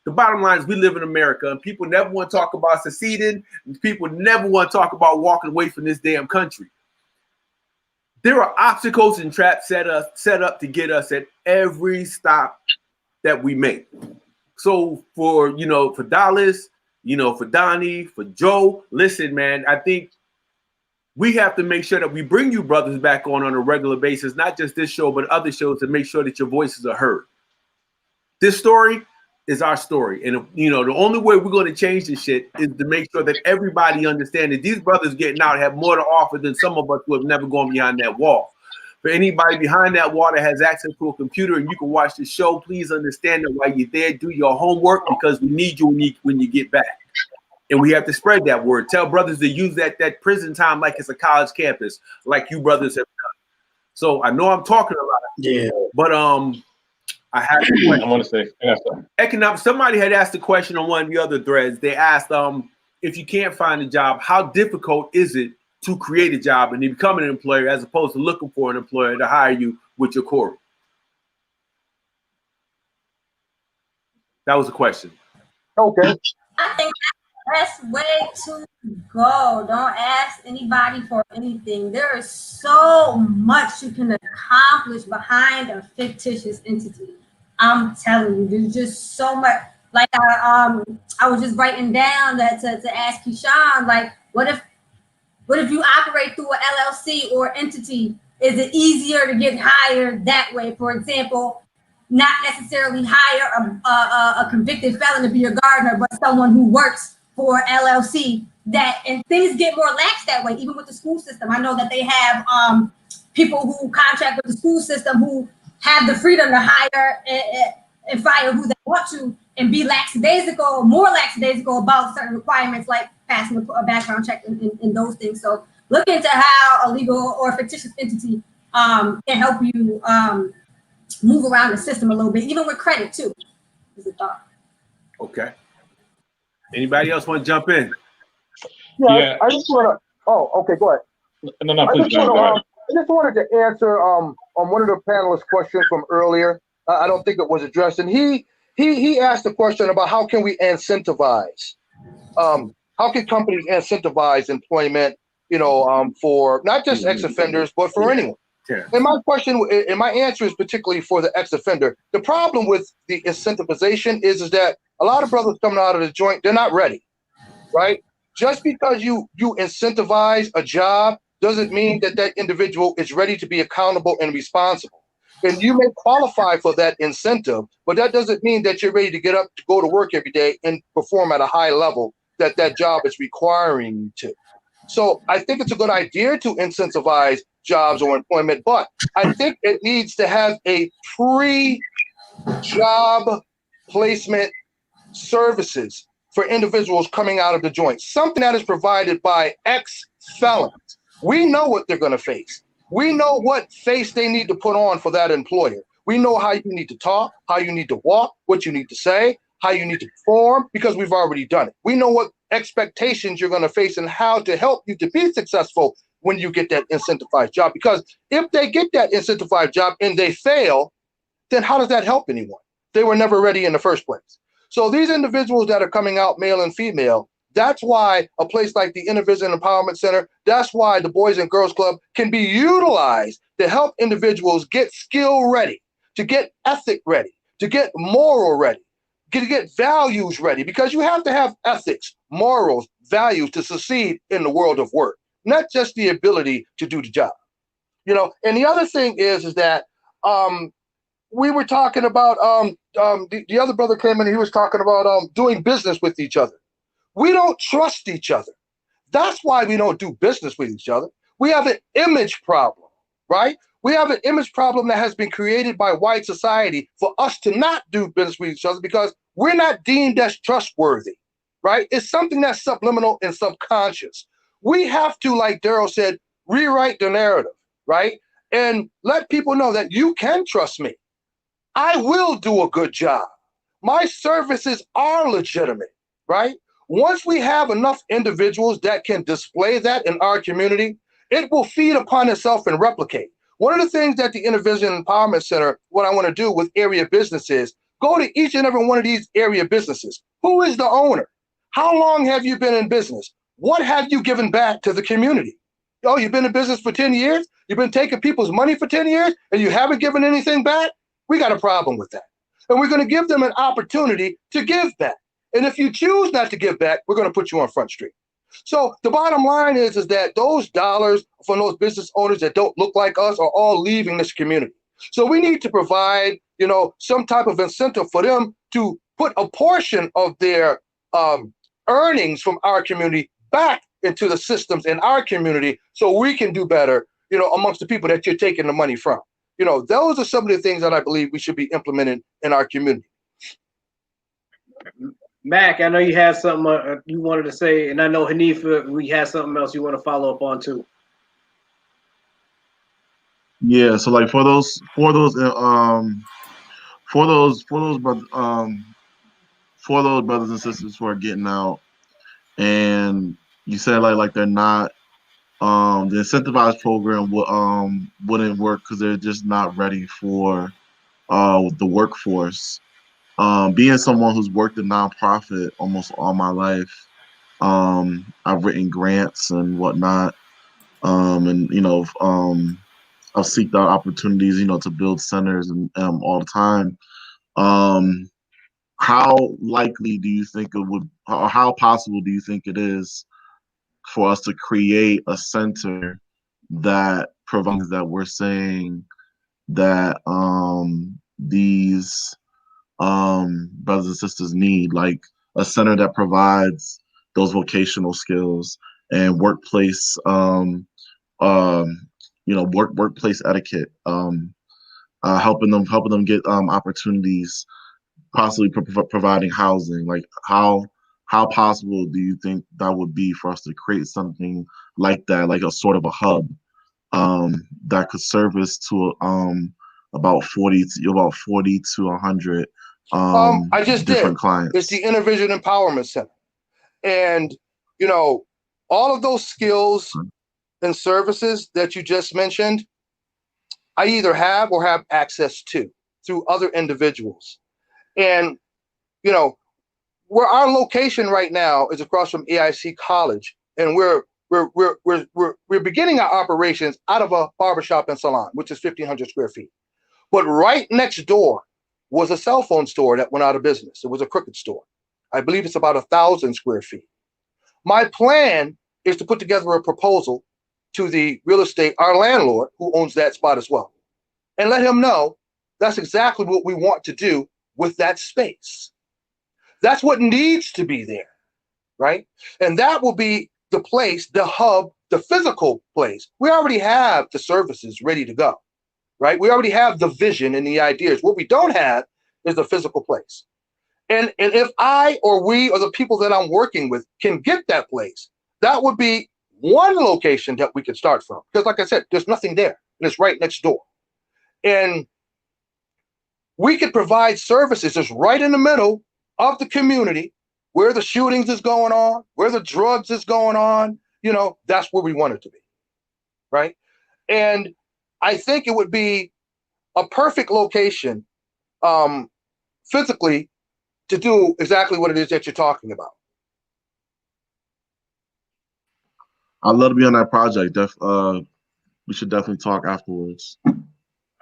The bottom line is we live in America, and people never want to talk about seceding. And people never want to talk about walking away from this damn country. There are obstacles and traps set up to get us at every stop that we make. So for Dallas, for Donnie, for Joe, listen, man, I think we have to make sure that we bring you brothers back on a regular basis, not just this show, but other shows, to make sure that your voices are heard. This story is our story. And, the only way we're going to change this shit is to make sure that everybody understands that these brothers getting out have more to offer than some of us who have never gone behind that wall. For anybody behind that wall that has access to a computer and you can watch the show, please understand that while you're there, do your homework, because we need you when you get back. And we have to spread that word. Tell brothers to use that prison time like it's a college campus, like you brothers have done. So I know I'm talking a lot, but I have a question. I want to say, somebody had asked a question on one of the other threads. They asked, if you can't find a job, how difficult is it to create a job and to become an employer as opposed to looking for an employer to hire you with your query? That was a question. Okay. I think that's the best way to go. Don't ask anybody for anything. There is so much you can accomplish behind a fictitious entity. I'm telling you, there's just so much. Like I was just writing down that to ask Keyshawn, like, what if you operate through an LLC or entity? Is it easier to get hired that way? For example, not necessarily hire a convicted felon to be a gardener, but someone who works for LLC. And things get more lax that way, even with the school system. I know that they have people who contract with the school system who have the freedom to hire and fire who they want to, and be more lackadaisical about certain requirements like passing a background check and those things. So look into how a legal or fictitious entity can help you move around the system a little bit, even with credit too, is a thought. Okay. Anybody else want to jump in? Yeah. I just want to. Oh, okay. Go ahead. No, please go ahead. I just wanted to answer on one of the panelists' questions from earlier. I don't think it was addressed, and he asked a question about how can we incentivize, how can companies incentivize employment, for not just ex-offenders but for anyone. Yeah. And my answer is particularly for the ex-offender. The problem with the incentivization is that a lot of brothers coming out of the joint, they're not ready, right? Just because you incentivize a job doesn't mean that individual is ready to be accountable and responsible. And you may qualify for that incentive, but that doesn't mean that you're ready to get up to go to work every day and perform at a high level that job is requiring you to. So I think it's a good idea to incentivize jobs or employment, but I think it needs to have a pre-job placement services for individuals coming out of the joint, something that is provided by ex-felons. We know what they're going to face. We know what face they need to put on for that employer. We know how you need to talk, how you need to walk, what you need to say, how you need to perform, because we've already done it. We know what expectations you're going to face and how to help you to be successful when you get that incentivized job. Because if they get that incentivized job and they fail, then how does that help anyone? they were never ready in the first place. So these individuals that are coming out, male and female, that's why a place like the Inner Vision Empowerment Center, that's why the Boys and Girls Club can be utilized to help individuals get skill ready, to get ethic ready, to get moral ready, to get values ready, because you have to have ethics, morals, values to succeed in the world of work, not just the ability to do the job. You know, and the other thing is that we were talking about the other brother came in and he was talking about doing business with each other. We don't trust each other. That's why we don't do business with each other. We have an image problem, right? We have an image problem that has been created by white society for us to not do business with each other because we're not deemed as trustworthy, right? It's something that's subliminal and subconscious. We have to, like Daryl said, rewrite the narrative, right? And let people know that you can trust me. I will do a good job. My services are legitimate, right? Once we have enough individuals that can display that in our community, it will feed upon itself and replicate. One of the things that the Inner Vision Empowerment Center, what I want to do with area businesses, go to each and every one of these area businesses. Who is the owner? How long have you been in business? What have you given back to the community? Oh, you've been in business for 10 years? You've been taking people's money for 10 years and you haven't given anything back? We got a problem with that. And we're going to give them an opportunity to give back. And if you choose not to give back, we're going to put you on Front Street. So the bottom line is that those dollars from those business owners that don't look like us are all leaving this community. So we need to provide, you know, some type of incentive for them to put a portion of their earnings from our community back into the systems in our community so we can do better, you know, amongst the people that you're taking the money from. You know, those are some of the things that I believe we should be implementing in our community. Mac, I know you had something you wanted to say, and I know Hanifa, we had something else you want to follow up on too. Yeah, so like for those brothers and sisters who are getting out, and you said like they're not the incentivized program wouldn't work because they're just not ready for the workforce. Being someone who's worked in nonprofit almost all my life, I've written grants and whatnot, and you know, I've seeked out opportunities, you know, to build centers and all the time. How likely do you think it would, or how possible do you think it is for us to create a center that provides that we're saying that these brothers and sisters need, like a center that provides those vocational skills and workplace you know, workplace etiquette, helping them get opportunities, possibly providing housing. Like how possible do you think that would be for us to create something like that, like a sort of a hub that could service to about 40 to 100 I just different did. clients? It's the Inner Vision Empowerment Center. And, you know, all of those skills and services that you just mentioned, I either have or have access to through other individuals. And, you know, where our location right now is across from AIC College, and we're beginning our operations out of a barbershop and salon, which is 1,500 square feet. But right next door was a cell phone store that went out of business. It was a Crooked store. I believe it's about 1,000 square feet. My plan is to put together a proposal to the real estate, our landlord, who owns that spot as well, and let him know that's exactly what we want to do with that space. That's what needs to be there, right? And that will be the place, the hub, the physical place. We already have the services ready to go, right? We already have the vision and the ideas. What we don't have is the physical place. And if I or we or the people that I'm working with can get that place, that would be one location that we could start from. Because like I said, there's nothing there, and it's right next door. And we could provide services just right in the middle of the community where the shootings is going on, where the drugs is going on. You know, that's where we want it to be, right? And I think it would be a perfect location physically to do exactly what it is that you're talking about? I'd love to be on that project. We should definitely talk afterwards.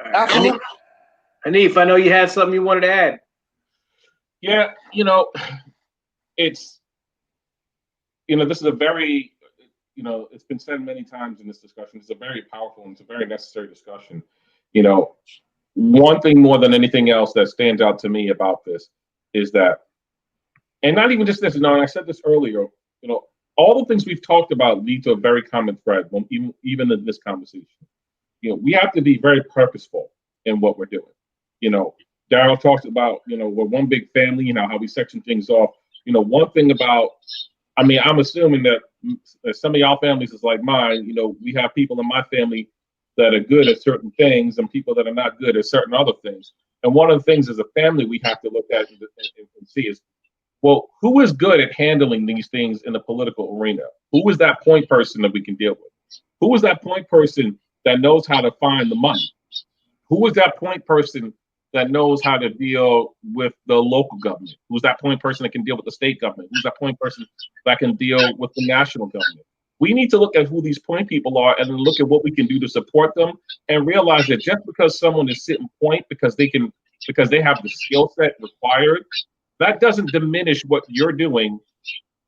Absolutely. Hanif, I know you had something you wanted to add. Yeah, it's, this is a very, it's been said many times in this discussion. It's a very powerful and it's a very necessary discussion. One thing more than anything else that stands out to me about this is that, and not even just this, and I said this earlier, all the things we've talked about lead to a very common thread, even in this conversation. We have to be very purposeful in what we're doing. Daryl talks about, we're one big family, how we section things off. One thing about, I'm assuming that some of y'all families is like mine. We have people in my family that are good at certain things and people that are not good at certain other things. And one of the things as a family we have to look at and see is, well, who is good at handling these things in the political arena? Who is that point person that we can deal with? Who is that point person that knows how to find the money? Who is that point person that knows how to deal with the local government? Who's that point person that can deal with the state government? Who's that point person that can deal with the national government? We need to look at who these point people are and then look at what we can do to support them and realize that just because someone is sitting point because they have the skill set required, that doesn't diminish what you're doing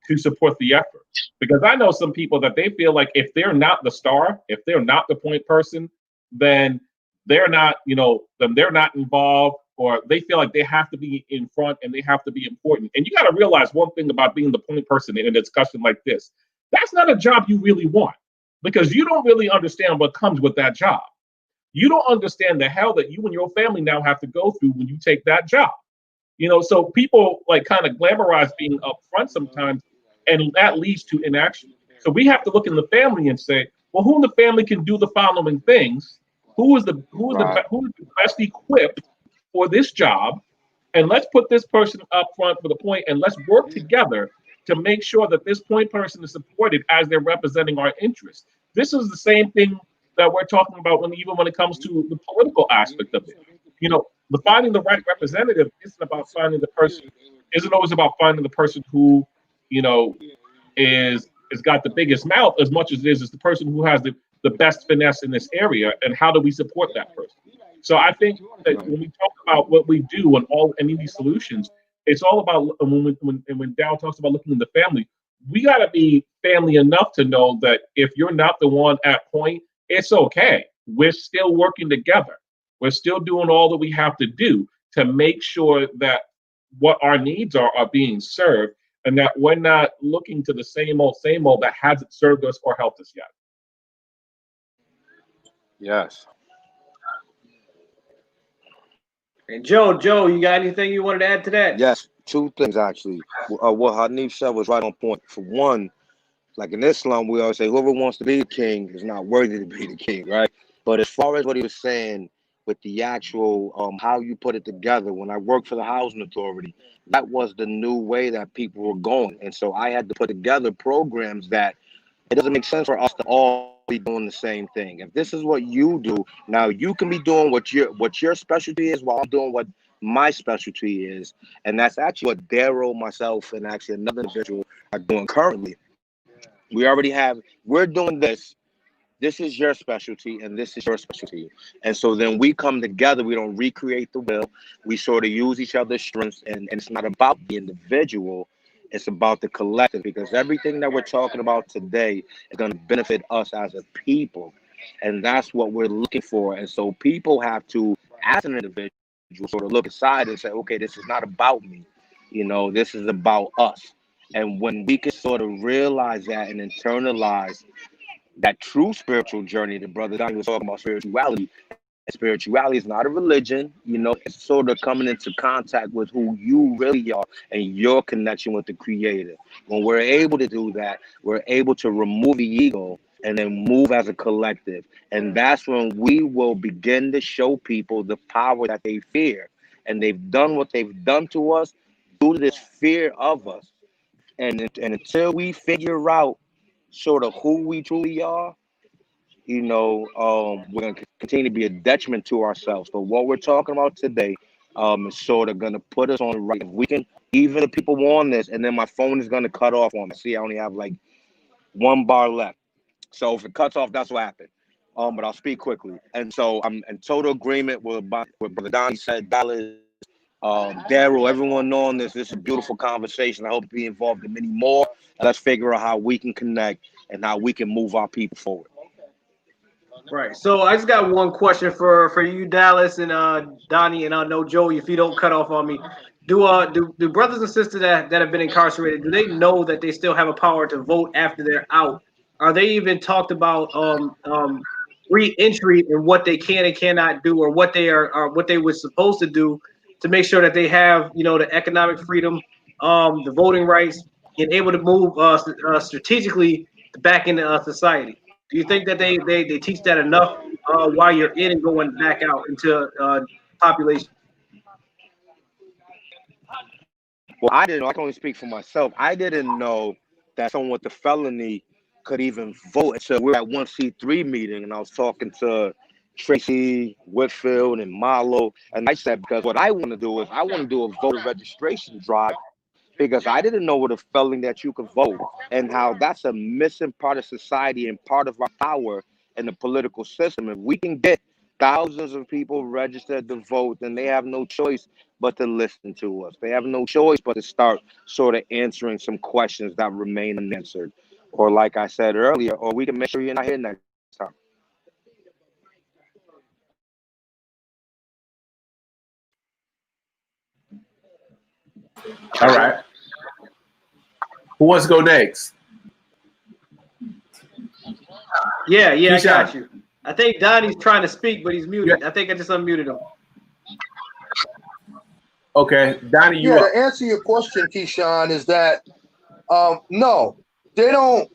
to support the effort. Because I know some people that they feel like if they're not the star, if they're not the point person, then they're not, then they're not involved, or they feel like they have to be in front and they have to be important. And you got to realize one thing about being the point person in a discussion like this. That's not a job you really want, because you don't really understand what comes with that job. You don't understand the hell that you and your family now have to go through when you take that job. So people like kind of glamorize being upfront sometimes, and that leads to inaction. So we have to look in the family and say, well, who in the family can do the following things? Who is the best equipped for this job? And let's put this person up front for the point, and let's work together to make sure that this point person is supported as they're representing our interests. This is the same thing that we're talking about even when it comes to the political aspect of it. Finding the right representative isn't always about finding the person who, is got the biggest mouth as much as it is the person who has the best finesse in this area, and how do we support that person? So I think that when we talk about what we do and any of these solutions, it's all about when Dow talks about looking in the family, we got to be family enough to know that if you're not the one at point, it's okay. We're still working together. We're still doing all that we have to do to make sure that what our needs are being served, and that we're not looking to the same old that hasn't served us or helped us yet. Yes. And Joe, you got anything you wanted to add to that? Yes, two things actually. What Hanif said was right on point. For one, like in Islam, we always say whoever wants to be the king is not worthy to be the king, right? But as far as what he was saying with the actual how you put it together, when I worked for the housing authority, that was the new way that people were going. And so I had to put together programs that it doesn't make sense for us to all be doing the same thing. If this is what you do, now you can be doing what your specialty is while I'm doing what my specialty is. And that's actually what Daryl, myself, and actually another individual are doing currently. We're doing this. This is your specialty, and this is your specialty. And so then we come together. We don't recreate the wheel. We sort of use each other's strengths, and it's not about the individual. It's about the collective, because everything that we're talking about today is going to benefit us as a people. And that's what we're looking for. And so people have to, as an individual, sort of look aside and say, okay, this is not about me. This is about us. And when we can sort of realize that and internalize that true spiritual journey, the brother Donnie was talking about spirituality. Spirituality is not a religion, it's sort of coming into contact with who you really are and your connection with the Creator. When we're able to do that, we're able to remove the ego and then move as a collective. And that's when we will begin to show people the power that they fear. And they've done what they've done to us due to this fear of us. And until we figure out sort of who we truly are, we're going to continue to be a detriment to ourselves. But what we're talking about today It's sort of gonna put us on the right. If we can, even if people want this, and then my phone is gonna cut off on me. See, I only have like 1 bar left. So if it cuts off, that's what happened. But I'll speak quickly. And so I'm in total agreement with Brother Donnie said, Dallas, Daryl, everyone knowing this. This is a beautiful conversation. I hope to be involved in many more. And let's figure out how we can connect and how we can move our people forward. Right. So I just got one question for you, Dallas, and Donnie, and I know Joey, if you don't cut off on me. Do brothers and sisters that have been incarcerated, do they know that they still have a power to vote after they're out? Are they even talked about re-entry and what they can and cannot do, or what they are what they were supposed to do to make sure that they have, you know, the economic freedom, the voting rights, and able to move strategically back into society? Do you think that they teach that enough while you're in and going back out into population? Well, I didn't know. I can only speak for myself. I didn't know that someone with a felony could even vote until we were at 1C3 meeting, and I was talking to Tracy Whitfield and Marlo, and I said, because what I want to do is I want to do a voter registration drive, because I didn't know with a felony that you could vote, and how that's a missing part of society and part of our power in the political system. If we can get thousands of people registered to vote, then they have no choice but to listen to us. They have no choice but to start sort of answering some questions that remain unanswered. Or like I said earlier, or we can make sure you're not here next time. All right. Who wants to go next? Yeah, I Keyshawn. got you. I think Donnie's trying to speak, but he's muted. Yeah. I think I just unmuted him. Okay, Donnie, you up. To answer your question, Keyshawn, is that no, they don't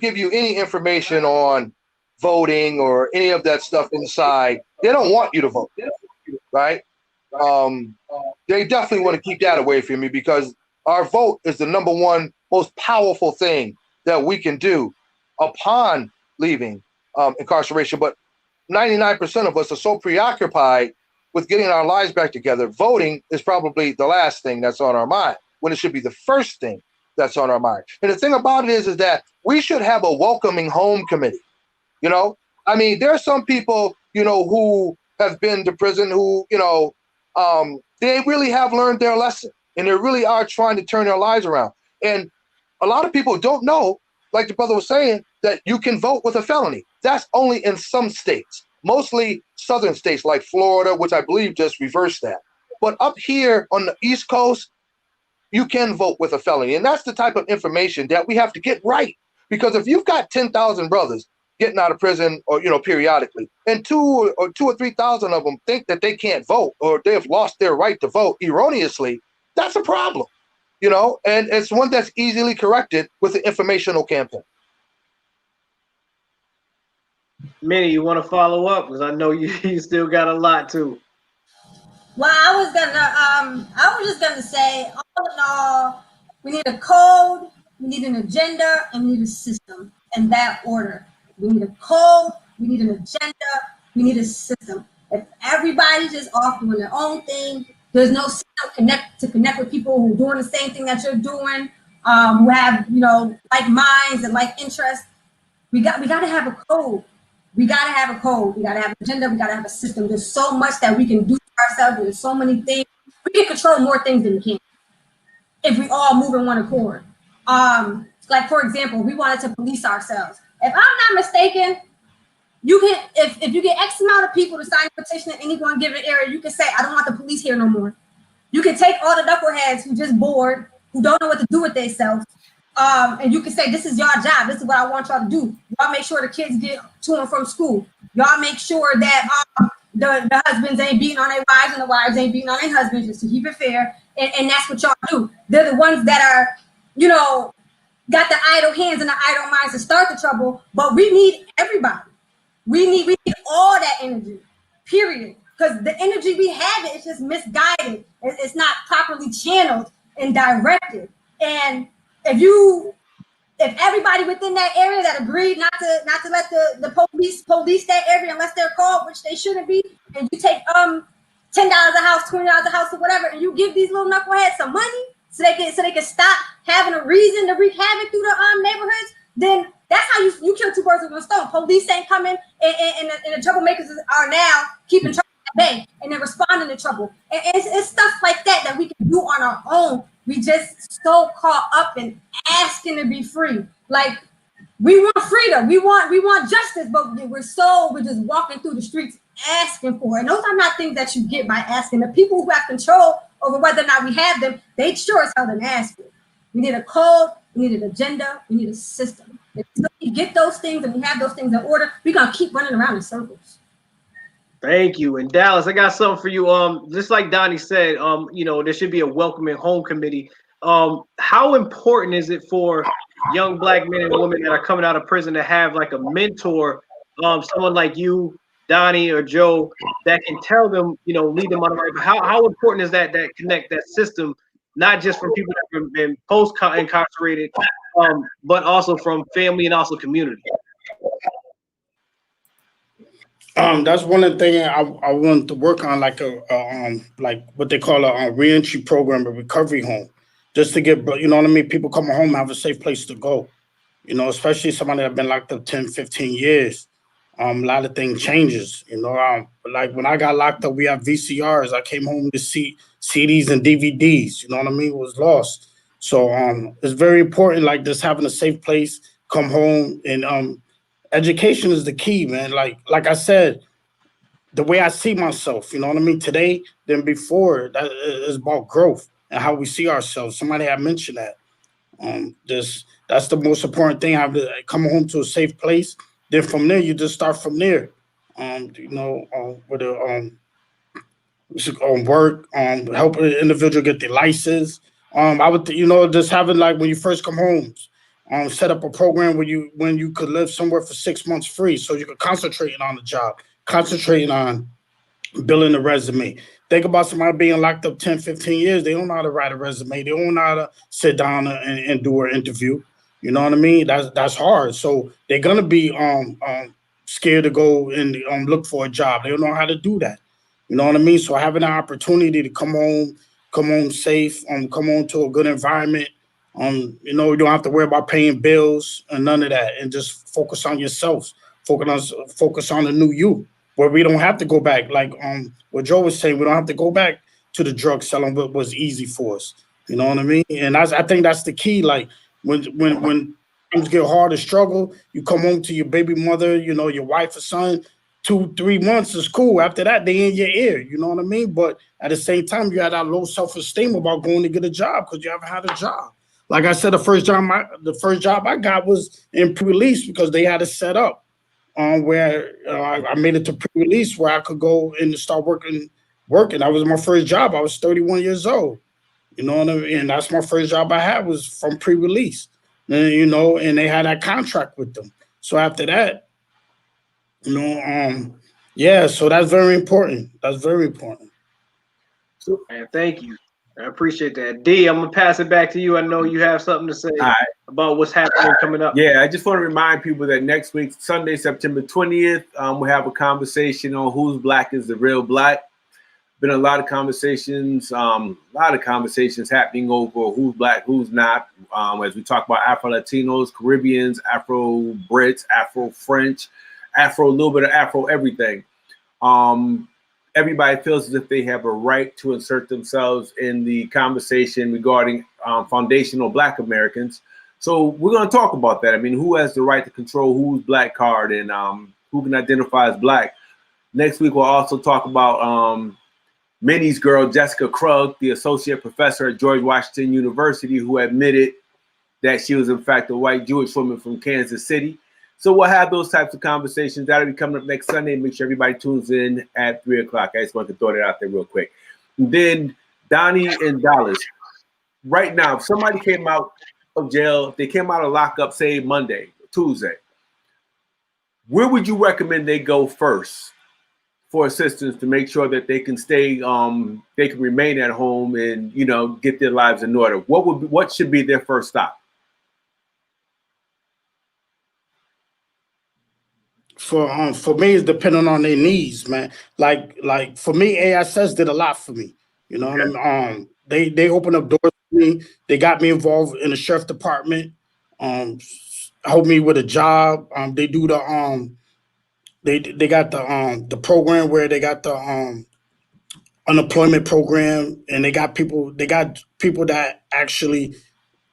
give you any information on voting or any of that stuff inside. They don't want you to vote, right? They definitely want to keep that away from you, because our vote is the number one most powerful thing that we can do upon leaving incarceration. But 99% of us are so preoccupied with getting our lives back together. Voting is probably the last thing that's on our mind, when it should be the first thing that's on our mind. And the thing about it is that we should have a welcoming home committee. You know, I mean, there are some people, you know, who have been to prison who, you know, they really have learned their lesson, and they really are trying to turn their lives around. And a lot of people don't know, like the brother was saying, that you can vote with a felony. That's only in some states, mostly southern states like Florida, which I believe just reversed that. But up here on the East Coast, you can vote with a felony. And that's the type of information that we have to get right. Because if you've got 10,000 brothers getting out of prison, or, you know, periodically, and 2 or 3,000 of them think that they can't vote, or they have lost their right to vote erroneously, that's a problem, you know, and it's one that's easily corrected with an informational campaign. Minnie, you want to follow up? Because I know you still got a lot too. Well, I was just gonna say, all in all, we need a code, we need an agenda, and we need a system in that order. We need a code, we need an agenda, we need a system. If everybody's just off doing their own thing, there's no system to connect with people who are doing the same thing that you're doing, who have, you know, like minds and like interests. We got to have a code. We got to have a code. We got to have an agenda. We got to have a system. There's so much that we can do for ourselves. There's so many things. We can control more things than we can if we all move in one accord. Like, for example, we wanted to police ourselves. If I'm not mistaken, you can, if you get X amount of people to sign a petition in any one given area, you can say, I don't want the police here no more. You can take all the knuckleheads who just bored, who don't know what to do with themselves, and you can say, this is your job. This is what I want y'all to do. Y'all make sure the kids get to and from school. Y'all make sure that the husbands ain't beating on their wives and the wives ain't beating on their husbands, just to keep it fair. And that's what y'all do. They're the ones that are, you know, got the idle hands and the idle minds to start the trouble, but we need everybody. We need all that energy, period. Because the energy we have, it's just misguided. It's not properly channeled and directed. And if you if everybody within that area that agreed not to let the police that area unless they're called, which they shouldn't be, and you take $10 a house, $20 a house, or whatever, and you give these little knuckleheads some money so they can stop having a reason to wreak havoc through the neighborhoods, then that's how you kill two birds with one stone. Police ain't coming, and the troublemakers are now keeping trouble at bay and then responding to trouble. And it's stuff like that that we can do on our own. We just so caught up in asking to be free. Like, we want freedom, we want justice, but we're just walking through the streets asking for it. And those are not things that you get by asking. The people who have control over whether or not we have them, they sure as hell didn't ask for it. We need a code, we need an agenda, we need a system. If we get those things and we have those things in order, we're gonna keep running around in circles. Thank you. And Dallas, I got something for you. Just like Donnie said, there should be a welcoming home committee. How important is it for young Black men and women that are coming out of prison to have like a mentor, someone like you, Donnie, or Joe, that can tell them, lead them on the right path? How important is that connect that system, not just from people that have been post-incarcerated, but also from family and also community? That's one of the things I want to work on, like like what they call a reentry program, a recovery home, just to get, people coming home have a safe place to go, especially somebody that been locked up 10, 15 years. A lot of things changes, like when I got locked up, we have VCRs. I came home to see CDs and DVDs, it was lost. So it's very important, like just having a safe place, come home, and education is the key, man. Like I said, the way I see myself, today than before, that is about growth and how we see ourselves. Somebody had mentioned that. That's the most important thing. I have to come home to a safe place. Then from there, you just start from there. With work, help an individual get their license. I would, just having like when you first come home, set up a program when you could live somewhere for 6 months free, so you could concentrate on the job, concentrating on building a resume. Think about somebody being locked up 10, 15 years. They don't know how to write a resume. They don't know how to sit down and do an interview. You know what I mean? That's hard. So they're gonna be scared to go and look for a job. They don't know how to do that. You know what I mean? So having an opportunity to come home safe, come home to a good environment. You don't have to worry about paying bills and none of that, and just focus on yourself. Focus on the new you, where we don't have to go back. Like what Joe was saying, we don't have to go back to the drug selling what was easy for us. You know what I mean? And I think that's the key. Like when things get hard to struggle, you come home to your baby mother, your wife or son. 2-3 months is cool. After that, they in your ear. You know what I mean? But at the same time, you had that low self-esteem about going to get a job because you haven't had a job. Like I said, the first job I got was in pre-release because they had it set up where I made it to pre-release where I could go and start working. That was my first job. I was 31 years old. You know what I mean? And that's my first job I had was from pre-release. And, and they had that contract with them. So after that, so that's very important. That's very important. So, man, thank you. I appreciate that. D, I'm gonna pass it back to you. I know you have something to say about what's happening coming up. Yeah, I just want to remind people that next week, Sunday, September 20th, we'll have a conversation on who's Black is the real Black. Been a lot of conversations happening over who's Black, who's not. As we talk about Afro-Latinos, Caribbeans, Afro-Brits, Afro-French, a little bit of Afro everything. Everybody feels as if they have a right to insert themselves in the conversation regarding foundational Black Americans. So we're going to talk about that. I mean, who has the right to control who's Black card and who can identify as Black? Next week, we'll also talk about Minnie's girl, Jessica Krug, the associate professor at George Washington University, who admitted that she was, in fact, a white Jewish woman from Kansas City. So we'll have those types of conversations. That'll be coming up next Sunday. Make sure everybody tunes in at 3 o'clock. I just wanted to throw that out there real quick. And then Donnie and Dallas. Right now, if somebody came out of jail, they came out of lockup, say Monday, Tuesday, where would you recommend they go first for assistance to make sure that they can stay, they can remain at home and, get their lives in order? What should be their first stop? for me, it's depending on their needs, man. Like for me, ASS did a lot for me. You know what I mean? They opened up doors for me. They got me involved in the sheriff department. Helped me with a job. They do the they got the program where they got the unemployment program, and they got people that actually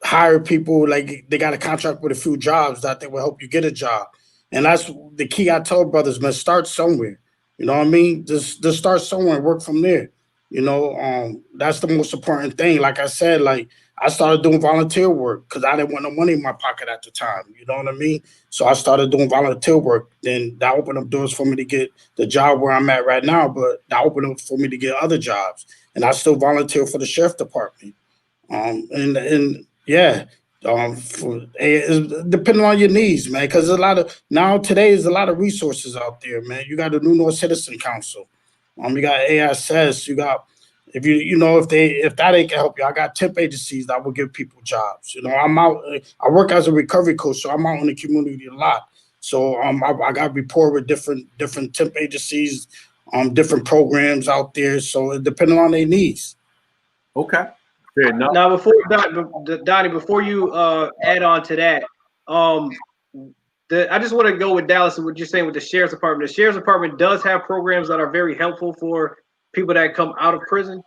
hire people. Like they got a contract with a few jobs that they will help you get a job. And that's the key. I tell brothers, man, start somewhere. You know what I mean? Just start somewhere and work from there. You know, that's the most important thing. Like I said, like I started doing volunteer work because I didn't want no money in my pocket at the time. You know what I mean? So I started doing volunteer work. Then that opened up doors for me to get the job where I'm at right now. But that opened up for me to get other jobs. And I still volunteer for the sheriff department. And yeah, depending on your needs, man. Because today is a lot of resources out there, man. You got the New North Citizen Council. You got ASS. You got if that ain't can help you, I got temp agencies that will give people jobs. You know, I'm out. I work as a recovery coach, so I'm out in the community a lot. So I got rapport with different temp agencies, different programs out there. So it depending on their needs. Okay. Fair enough. Now, before Donnie, before you add on to that, I just want to go with Dallas and what you're saying with the sheriff's department. The sheriff's department does have programs that are very helpful for people that come out of prison.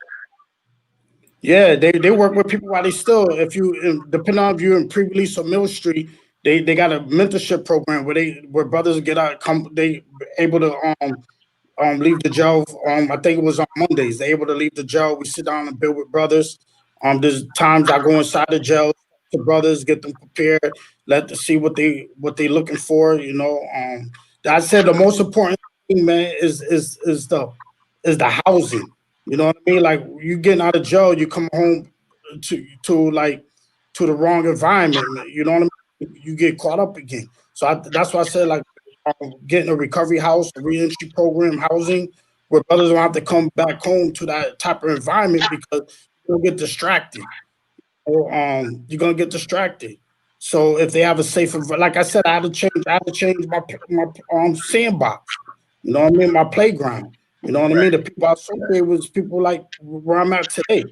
Yeah, they work with people while they still. Depending on if you're in pre-release or Mill Street, they got a mentorship program where brothers get out, they able to leave the jail. I think it was on Mondays. They're able to leave the jail. We sit down and build with brothers. There's times I go inside the jail to brothers, get them prepared, let them see what they looking for. You know, I said the most important thing, man, is the housing. You know what I mean? Like you getting out of jail, you come home to the wrong environment. You know what I mean? You get caught up again. So that's why I said like getting a recovery house, a reentry program, housing, where brothers don't have to come back home to that type of environment because you'll get distracted. Or you're gonna get distracted. So if they have a safe, like I said, I had to change my sandbox. You know what I mean? My playground. You know what I mean? The people I associate with people like where I'm at today.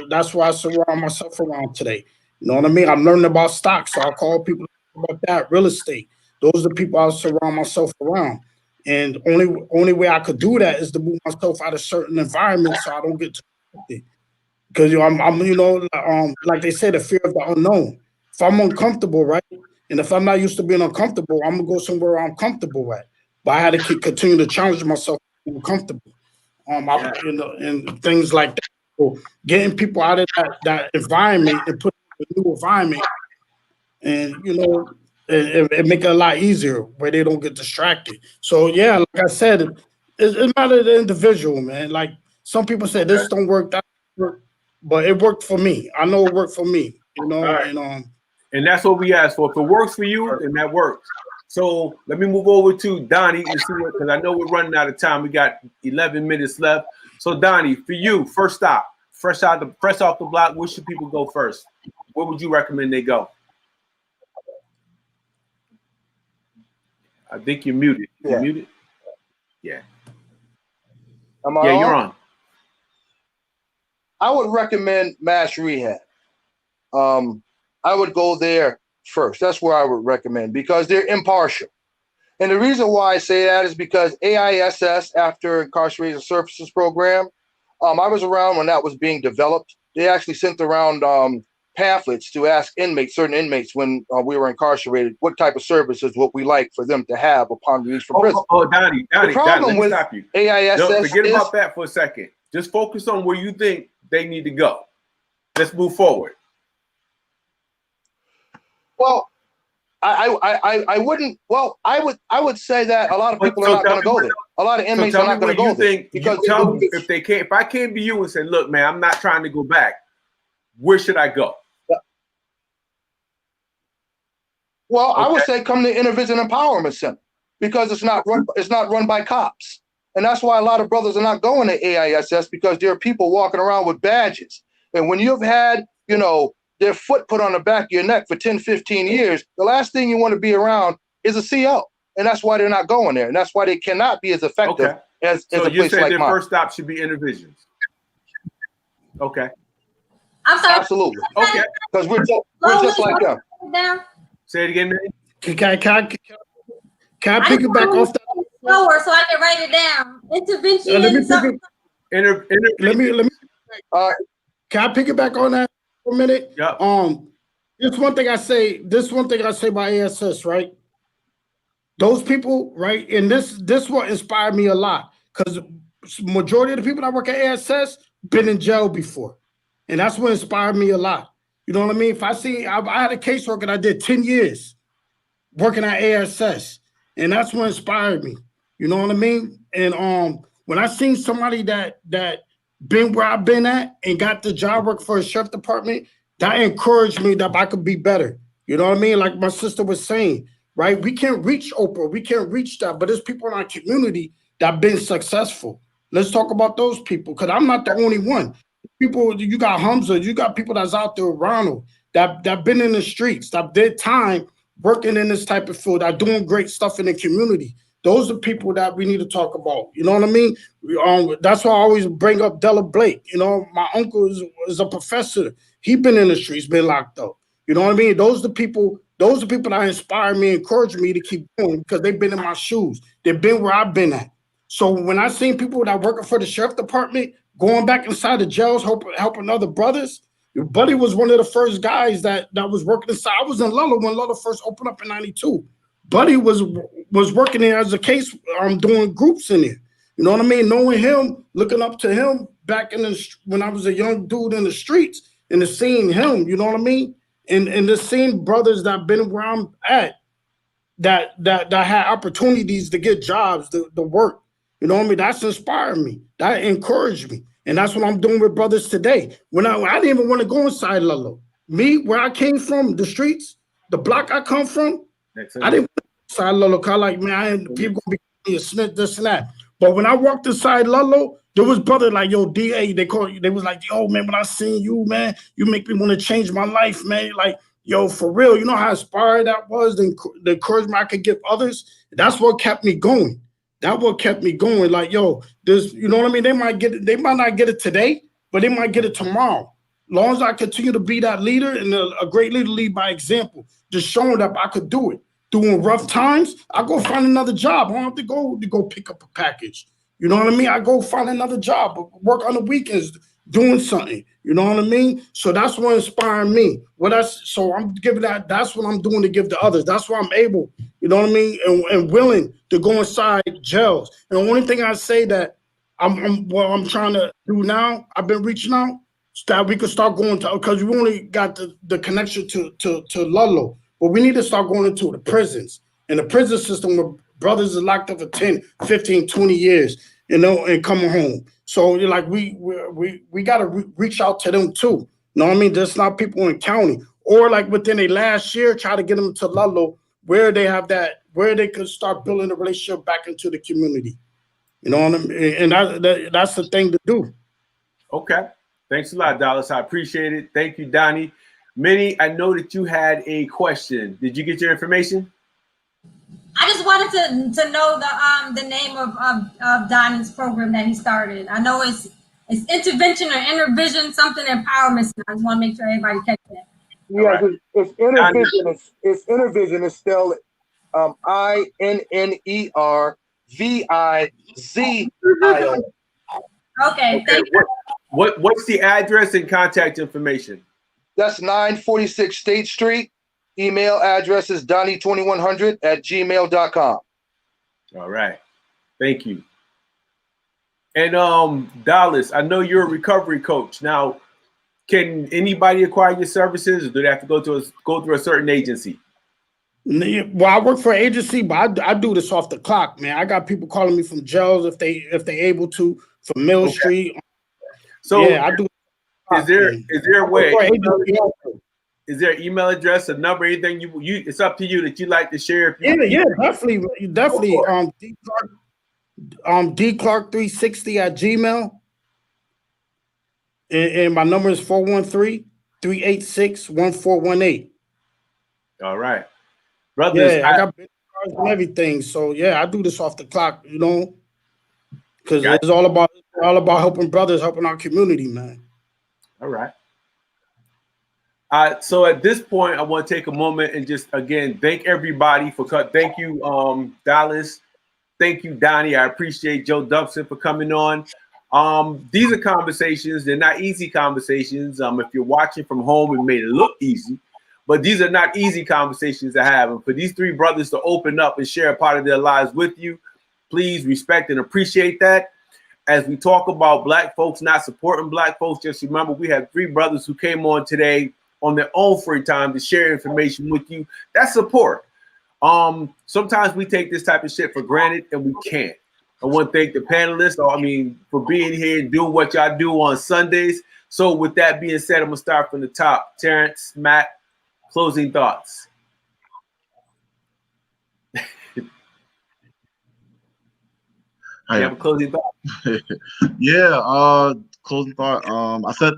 That's where I surround myself around today. You know what I mean? I'm learning about stocks, so I call people about that, real estate. Those are the people I surround myself around. And only way I could do that is to move myself out of certain environments so I don't get distracted. Because I'm like they say, the fear of the unknown. If I'm uncomfortable, right, and if I'm not used to being uncomfortable, I'm gonna go somewhere I'm comfortable at. But I had to continue to challenge myself to be comfortable. And things like that. So getting people out of that environment and put them in a new environment, and it make it a lot easier where they don't get distracted. So yeah, like I said, it's not an individual, man. Like some people say this don't work, that don't work. But it worked for me. I know it worked for me, right. And that's what we asked for. If it works for you, then that works. So let me move over to Donnie and see because I know we're running out of time. We got 11 minutes left. So Donnie, for you, first stop, fresh off the block, where should people go first? Where would you recommend they go? I think you're muted. You're muted? Yeah. You're on. I would recommend Mass Rehab. I would go there first. That's where I would recommend because they're impartial. And the reason why I say that is because AISS, after Incarceration Services Program, I was around when that was being developed. They actually sent around pamphlets to ask certain inmates when we were incarcerated, what type of services would we like for them to have upon release from prison. Donnie, the problem with stop you. AISS forget about that for a second. Just focus on where you think they need to go. Let's move forward. Well, I wouldn't. Well, I would say that a lot of people are not going to go there. A lot of inmates are not going to go there because if I came to you and said, "Look, man, I'm not trying to go back. Where should I go?" Well, I would say come to Intervision Empowerment Center because it's not run by cops. And that's why a lot of brothers are not going to AISS because there are people walking around with badges. And when you've had, their foot put on the back of your neck for 10, 15 years, the last thing you want to be around is a CO. and that's why they're not going there, and that's why they cannot be as effective Okay. as So a you place said like their mine. first stop should be Intervisions. Okay. I'm sorry. Absolutely, Okay. because we're just like them. Down. Say it again, Manny. Can I I pick it back off that? slower so I can write it down. Intervention. Let me pick something. Let me. All right. Can I pick it back on that for a minute? Yeah. This one thing I say about ASS, right? Those people, right? And this what inspired me a lot, because majority of the people that work at ASS been in jail before. And that's what inspired me a lot. You know what I mean? If I had a caseworker that did 10 years working at ASS, and that's what inspired me. You know what I mean? And when I seen somebody that been where I've been at and got the job work for a sheriff department, that encouraged me that I could be better. You know what I mean? Like my sister was saying, right? We can't reach Oprah, we can't reach that, but there's people in our community that have been successful. Let's talk about those people, because I'm not the only one. People, you got Hamza, you got people that's out there, Ronald, that been in the streets, that did time working in this type of field, that doing great stuff in the community. Those are people that we need to talk about. You know what I mean? That's why I always bring up Della Blake. You know, my uncle is a professor. He been in the streets, been locked up. You know what I mean? Those are the people that inspire me, encourage me to keep going, because they've been in my shoes. They've been where I've been at. So when I seen people that working for the sheriff department going back inside the jails, helping other brothers, Buddy was one of the first guys that was working inside. I was in Lullah when Lullah first opened up in '92. Buddy was working there as a case, doing groups in there. You know what I mean? Knowing him, looking up to him back when I was a young dude in the streets, and seeing him, you know what I mean? And the same brothers that been where I'm at, that had opportunities to get jobs, to work. You know what I mean? That's inspired me. That encouraged me. And that's what I'm doing with brothers today. When I didn't even want to go inside Lullah. Me, where I came from, the streets, the block I come from, I didn't want to go inside Lullah, because like, man, people gonna be a snitch, this and that. But when I walked inside Lullah, there was brother like, yo, DA, they was like, yo, man, when I seen you, man, you make me want to change my life, man. Like, yo, for real, you know how inspired that was, the encouragement I could give others? That's what kept me going. That's what kept me going. Like, yo, this, you know what I mean? They might not get it today, but they might get it tomorrow. As long as I continue to be that leader, and a great leader, lead by example, just showing that I could do it. During rough times, I go find another job. I don't have to go pick up a package. You know what I mean? I go find another job, work on the weekends, doing something. You know what I mean? So that's what inspired me. So I'm giving that's what I'm doing to give to others. That's why I'm able, you know what I mean, and willing to go inside jails. And the only thing I say that I'm trying to do now, I've been reaching out, so that we could start going to, because we only got the connection to Lullah, but we need to start going into the prisons. And the prison system where brothers are locked up for 10, 15, 20 years, you know, and coming home. So like we got to reach out to them too. You know what I mean? Just not people in county, or like within a last year, try to get them to Lullah, where they could start building a relationship back into the community. You know what I mean? And that's the thing to do. Okay. Thanks a lot, Dallas. I appreciate it. Thank you, Donnie. Minnie, I know that you had a question. Did you get your information? I just wanted to know the name of Donnie's program that he started. I know it's intervention or intervision, something empowerment. I just want to make sure everybody catch that. Yeah, right. It's intervision. It's intervision. It's spelled INNERVIZION. Okay. Thank you. What's the address and contact information? That's 946 State Street. Email address is donnie2100@gmail.com. All right. Thank you. And Dallas, I know you're a recovery coach. Now, can anybody acquire your services, or do they have to go through a certain agency? Well, I work for an agency, but I do this off the clock, man. I got people calling me from jails if they able to, from Mill Street. So yeah, I do. Is there a way? Is there an email address, a number, anything you it's up to you that you'd like to share? Yeah, definitely. dclark360@gmail. And my number is 413-386-1418. All right. Brothers, yeah, I got and everything. So yeah, I do this off the clock, you know, because it's all about helping brothers, helping our community, man. All right. So at this point, I want to take a moment and just again thank everybody for thank you, Dallas. Thank you, Donnie. I appreciate Joe Dubson for coming on. These are conversations. They're not easy conversations. If you're watching from home, it made it look easy, but these are not easy conversations to have. And for these three brothers to open up and share a part of their lives with you, please respect and appreciate that. As we talk about Black folks not supporting Black folks, just remember we have three brothers who came on today on their own free time to share information with you. That's support. Sometimes we take this type of shit for granted and we can't. I want to thank the panelists, for being here and doing what y'all do on Sundays. So with that being said, I'm gonna start from the top. Terrence, Matt, closing thoughts. You have a closing thought? Yeah, closing thought.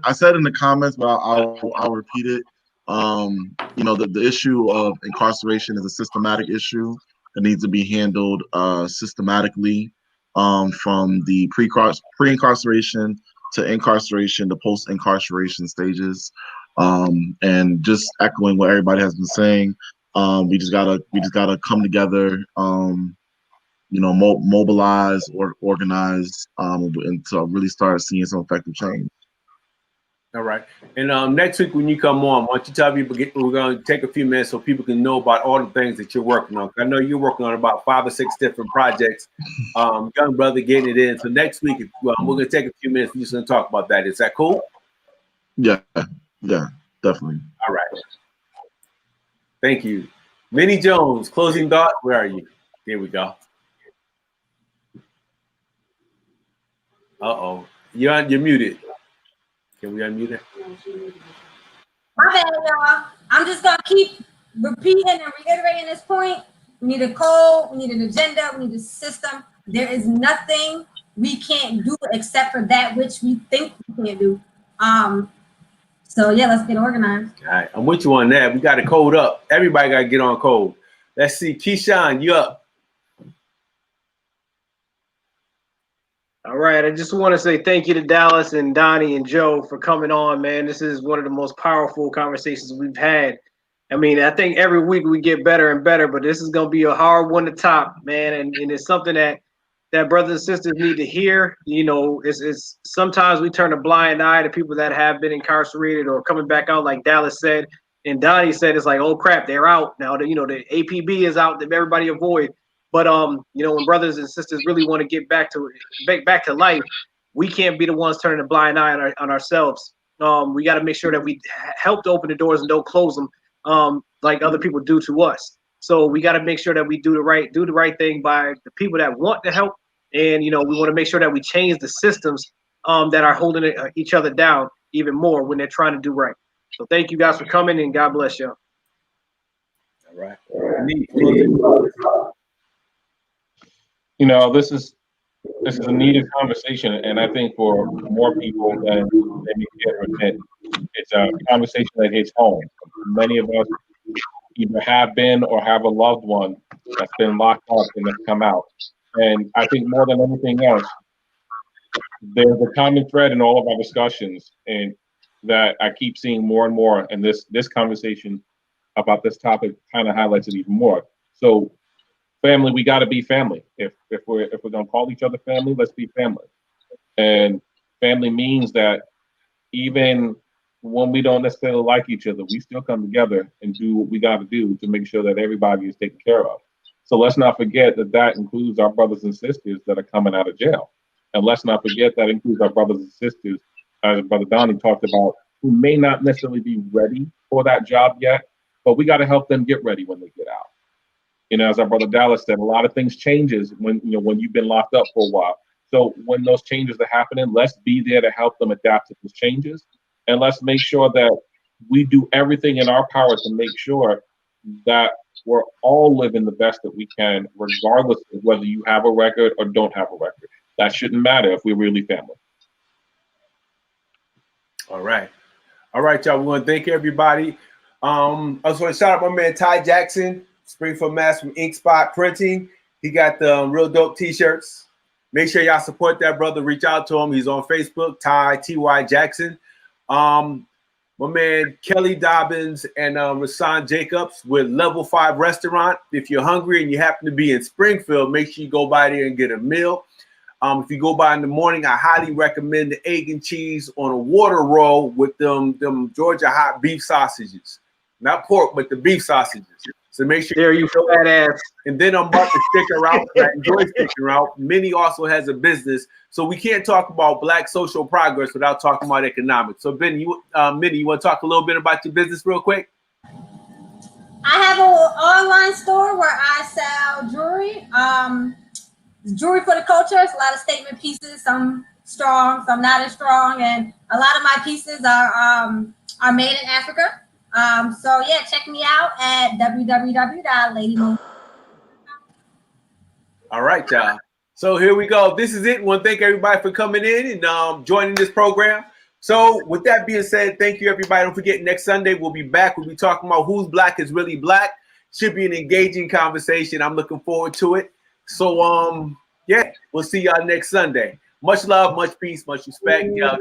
I said in the comments, but I'll repeat it. The issue of incarceration is a systematic issue that needs to be handled systematically, from the pre-incarceration to incarceration to post-incarceration stages. And just echoing what everybody has been saying, we just gotta come together, mobilize or organize, and to really start seeing some effective change. All right. And next week when you come on, why don't you tell people we're going to take a few minutes so people can know about all the things that you're working on. I know you're working on about 5 or 6 different projects. Young brother getting it in. So next week, we're going to take a few minutes. We're just going to talk about that. Is that cool? Yeah, definitely. All right. Thank you. Vinny Jones, closing thought. Where are you? Here we go. Uh-oh. You're muted. Can we unmute it? My bad, y'all. I'm just gonna keep repeating and reiterating this point. We need a code, we need an agenda, we need a system. There is nothing we can't do except for that which we think we can't do. So yeah, let's get organized. All right, I'm with you on that. We got to code up. Everybody got to get on code. Let's see, Keyshawn, you up? All right, I just want to say thank you to Dallas and Donnie and Joe for coming on, man. This is one of the most powerful conversations we've had. I mean, I think every week we get better and better, but this is going to be a hard one to top, man. And it's something that brothers and sisters need to hear. It's sometimes we turn a blind eye to people that have been incarcerated or coming back out, like Dallas said. And Donnie said, it's like, oh crap, they're out now. The APB is out that everybody avoid. But when brothers and sisters really want to get back to life, we can't be the ones turning a blind eye on ourselves. We got to make sure that we help to open the doors and don't close them, like other people do to us. So we got to make sure that we do the right thing by the people that want to help, and we want to make sure that we change the systems that are holding each other down even more when they're trying to do right. So thank you guys for coming, and God bless y'all. All right. This is a needed conversation, and I think for more people than maybe admit, it's a conversation that hits home. Many of us either have been or have a loved one that's been locked up and has come out. And I think more than anything else, there's a common thread in all of our discussions, and that I keep seeing more and more. And this conversation about this topic kind of highlights it even more. So, family, we got to be family. If we're gonna call each other family, let's be family. And family means that even when we don't necessarily like each other, we still come together and do what we got to do to make sure that everybody is taken care of. So let's not forget that includes our brothers and sisters that are coming out of jail. And let's not forget that includes our brothers and sisters, as Brother Donnie talked about, who may not necessarily be ready for that job yet, but we got to help them get ready when they get out. As our brother Dallas said, a lot of things changes when you've been locked up for a while. So when those changes are happening, let's be there to help them adapt to those changes. And let's make sure that we do everything in our power to make sure that we're all living the best that we can, regardless of whether you have a record or don't have a record. That shouldn't matter if we're really family. All right, y'all. We want to thank everybody. I just want to shout out my man Ty Jackson Springfield, Mass from Ink Spot Printing. He got the real dope t-shirts. Make sure y'all support that brother. Reach out to him. He's on Facebook, Ty Jackson. My man Kelly Dobbins and Rasan Jacobs with Level 5 Restaurant. If you're hungry and you happen to be in Springfield, make sure you go by there and get a meal. If you go by in the morning, I highly recommend the egg and cheese on a water roll with them Georgia hot beef sausages. Not pork, but the beef sausages. So make sure there you fat ass. And then I'm about to stick around. I enjoy sticking around. Minnie also has a business, so we can't talk about Black social progress without talking about economics. So, Minnie, you want to talk a little bit about your business real quick? I have an online store where I sell jewelry. Jewelry for the culture. It's a lot of statement pieces. Some strong, some not as strong, and a lot of my pieces are made in Africa. So yeah, check me out at www.ladymoon. All right, y'all. So here we go. This is it. I want to thank everybody for coming in and joining this program. So with that being said, thank you, everybody. Don't forget, next Sunday we'll be back. We'll be talking about who's black is really black. Should be an engaging conversation. I'm looking forward to it. So yeah, we'll see y'all next Sunday. Much love, much peace, much respect. Yo, this